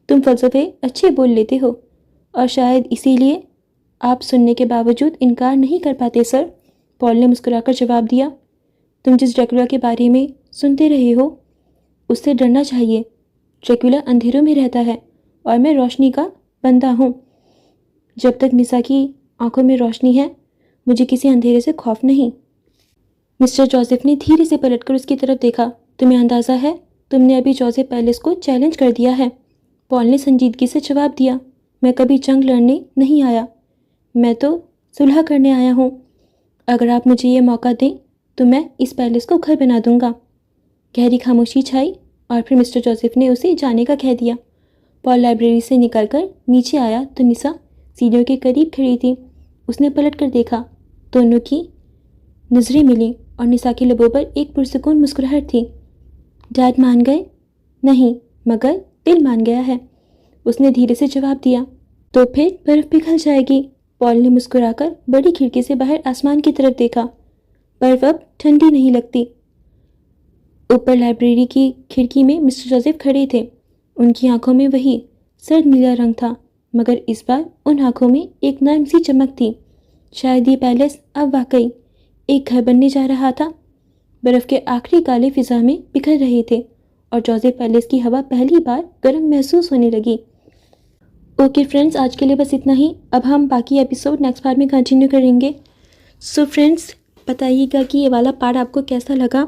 تم فلسفے اچھے بول لیتے ہو، اور شاید اسی لیے آپ سننے کے باوجود انکار نہیں کر پاتے سر، پال نے مسکرا کر جواب دیا۔ تم جس ڈریکولا کے بارے میں سنتے رہے ہو اس سے ڈرنا چاہیے۔ ڈریکولا اندھیروں میں رہتا ہے اور میں روشنی کا بندہ ہوں۔ جب تک نسا کی آنکھوں میں روشنی ہے مجھے کسی اندھیرے سے خوف نہیں۔ مسٹر جوزف نے دھیرے سے پلٹ کر اس کی طرف دیکھا۔ تمہیں اندازہ ہے تم نے ابھی جوزف پیلس کو چیلنج کر دیا ہے؟ پال نے سنجیدگی سے جواب دیا، میں کبھی جنگ لڑنے نہیں آیا، میں تو صلح کرنے آیا ہوں۔ اگر آپ مجھے یہ موقع دیں تو میں اس پیلس کو گھر بنا دوں گا۔ گہری خاموشی چھائی اور پھر مسٹر جوزف نے اسے جانے کا کہہ دیا۔ پال لائبریری سے نکل کر نیچے آیا تو نسا سیڑھیوں کے قریب کھڑی تھی۔ اس نے پلٹ کر دیکھا، دونوں کی نظریں ملیں اور نسا کے لبوں پر ایک پرسکون مسکراہٹ تھی۔ ڈیڈ مان گئے؟ نہیں، مگر دل مان گیا ہے، اس نے دھیرے سے جواب دیا۔ تو پھر برف پگھل جائے گی۔ پال نے مسکرا کر بڑی کھڑکی سے باہر آسمان کی طرف دیکھا۔ برف اب ٹھنڈی نہیں لگتی۔ اوپر لائبریری کی کھڑکی میں مسٹر جوزف کھڑے تھے۔ ان کی آنکھوں میں وہی سرد نیلا رنگ تھا، مگر اس بار ان آنکھوں میں ایک نرم سی چمک تھی۔ شاید یہ پیلس اب واقعی ایک گھر بننے جا رہا تھا۔ برف کے آخری کالے فضا میں بکھر رہے تھے اور جوزف پیلس کی ہوا پہلی بار گرم محسوس ہونے لگی۔ اوکے فرینڈز، آج کے لیے بس اتنا ہی۔ اب ہم باقی ایپیسوڈ نیکسٹ پارٹ میں کنٹینیو کریں گے۔ سو فرینڈز، بتائیے گا کہ یہ والا پارٹ آپ کو کیسا لگا۔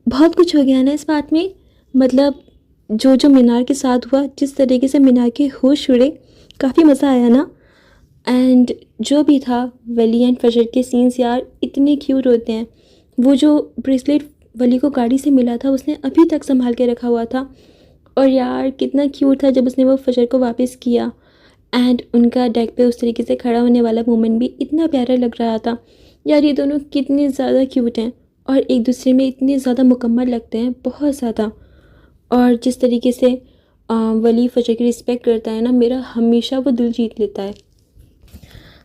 بہت کچھ ہو گیا نا اس پارٹ میں، مطلب جو مینار کے ساتھ ہوا، جس طریقے سے مینار کے ہوش اڑے، کافی مزہ آیا نا۔ اینڈ جو بھی تھا ولی اینڈ فجر کے سینس یار اتنے کیوٹ ہوتے ہیں۔ وہ جو بریسلیٹ ولی کو گاڑی سے ملا تھا اس نے ابھی تک سنبھال کے رکھا ہوا تھا، اور یار کتنا کیوٹ تھا جب اس نے وہ فجر کو واپس کیا۔ اینڈ ان کا ڈیک پہ اس طریقے سے کھڑا ہونے والا مومنٹ بھی اتنا پیارا لگ رہا تھا۔ یار یہ دونوں کتنے زیادہ کیوٹ ہیں اور ایک دوسرے میں اتنے زیادہ مکمل لگتے ہیں، بہت زیادہ۔ اور جس طریقے سے ولی فجر کی رسپیکٹ کرتا ہے نا، میرا ہمیشہ وہ دل جیت لیتا ہے۔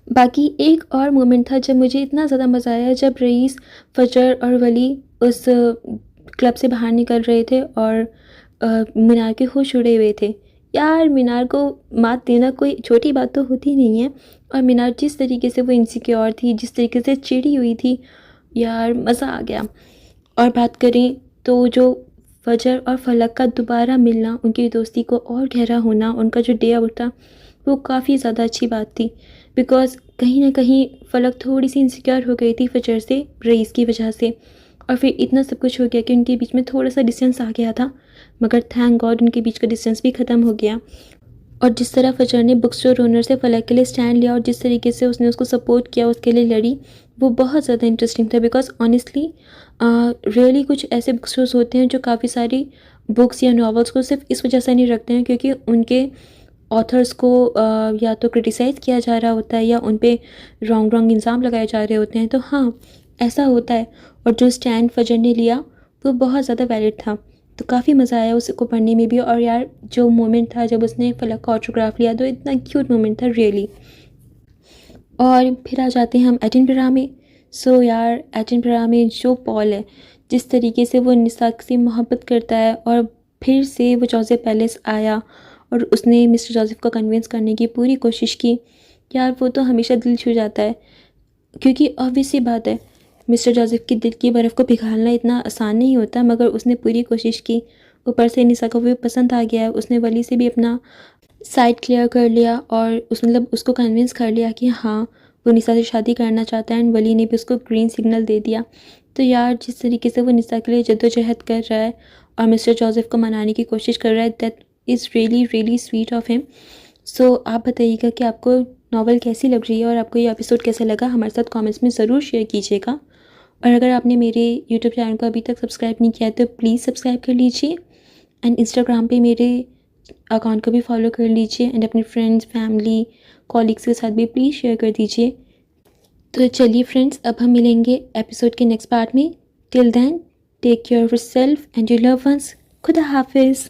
باقی ایک اور مومنٹ تھا جب مجھے اتنا زیادہ مزہ آیا، جب رئیس، فجر اور ولی اس کلب سے باہر نکل رہے تھے اور مینار کے ہوش اڑے ہوئے تھے۔ یار مینار کو مات دینا کوئی چھوٹی بات تو ہوتی نہیں ہے، اور مینار جس طریقے سے وہ انسیکیور تھی، جس طریقے سے چڑی ہوئی تھی، یار مزہ آ گیا۔ اور بات کریں تو جو فجر اور فلک کا دوبارہ ملنا، ان کی دوستی کو اور گہرا ہونا، ان کا جو ڈے آؤٹ تھا وہ کافی زیادہ اچھی بات تھی، بیکاز کہیں نہ کہیں فلک تھوڑی سی انسیکیور ہو گئی تھی فجر سے، رئیس کی وجہ سے، اور پھر اتنا سب کچھ ہو گیا کہ ان کے بیچ میں تھوڑا سا ڈسٹینس آ گیا تھا، مگر تھینک گاڈ ان کے بیچ کا ڈسٹینس بھی ختم ہو گیا۔ اور جس طرح فجر نے بک اسٹور اونر سے فلک کے لیے اسٹینڈ لیا اور جس طریقے سے اس نے اس کو سپورٹ کیا، اس کے لیے لڑی، وہ بہت زیادہ انٹرسٹنگ تھا، بیکاز آنیسٹلی ریئلی کچھ ایسے بک اسٹورس ہوتے ہیں جو کافی ساری بکس یا ناولس کو صرف اس وجہ سے نہیں رکھتے ہیں کیونکہ ان کے آتھرس کو یا تو کرٹیسائز کیا جا رہا ہوتا ہے یا ان پہ رانگ الزام لگائے جا رہے ہوتے ہیں، تو ہاں ایسا ہوتا ہے۔ اور جو اسٹینڈ فجر نے لیا وہ بہت زیادہ ویلڈ تھا، تو کافی مزہ آیا اس کو پڑھنے میں بھی۔ اور یار جو مومنٹ تھا جب اس نے فلک کا آٹوگراف لیا تو اتنا کیوٹ مومنٹ تھا ریئلی۔ اور پھر آ جاتے ہیں ہم ایڈنبرا میں۔ سو یار ایڈنبرا میں جو پال ہے، جس طریقے سے وہ نسا سے محبت کرتا ہے، اور پھر سے وہ جوزف پیلس آیا اور اس نے مسٹر جوزف کو کنونس کرنے کی پوری کوشش کی، یار وہ تو ہمیشہ دل چھو جاتا ہے، کیونکہ obvious سی بات ہے مسٹر جوزف کی دل کی برف کو پگھالنا اتنا آسان نہیں ہوتا، مگر اس نے پوری کوشش کی۔ اوپر سے نسا کو بھی پسند آ گیا ہے، اس نے ولی سے بھی اپنا سائڈ کلیئر کر لیا اور مطلب اس کو کنونس کر لیا کہ ہاں وہ نسا سے شادی کرنا چاہتا ہے، اینڈ ولی نے بھی اس کو گرین سگنل دے دیا۔ تو یار جس طریقے سے وہ نساء کے لیے جدوجہد کر رہا ہے اور مسٹر جوزف کو منانے کی کوشش کر رہا ہے، that is really really sweet of him. So آپ بتائیے گا کہ آپ کو ناول کیسی لگ رہی ہے اور آپ کو یہ ایپیسوڈ کیسا لگا، ہمارے ساتھ کامنٹس میں ضرور شیئر کیجیے گا. اور اگر آپ نے میرے یوٹیوب چینل کو ابھی تک سبسکرائب نہیں کیا ہے تو پلیز سبسکرائب کر لیجیے، اینڈ انسٹاگرام پہ میرے اکاؤنٹ کو بھی فالو کر لیجیے، اینڈ اپنے فرینڈس، فیملی، کالیگس کے ساتھ بھی پلیز شیئر کر دیجیے. تو چلیے فرینڈس، اب ہم ملیں گے ایپیسوڈ کے نیکسٹ پارٹ میں. Till then take care of yourself and your love ones. خدا حافظ.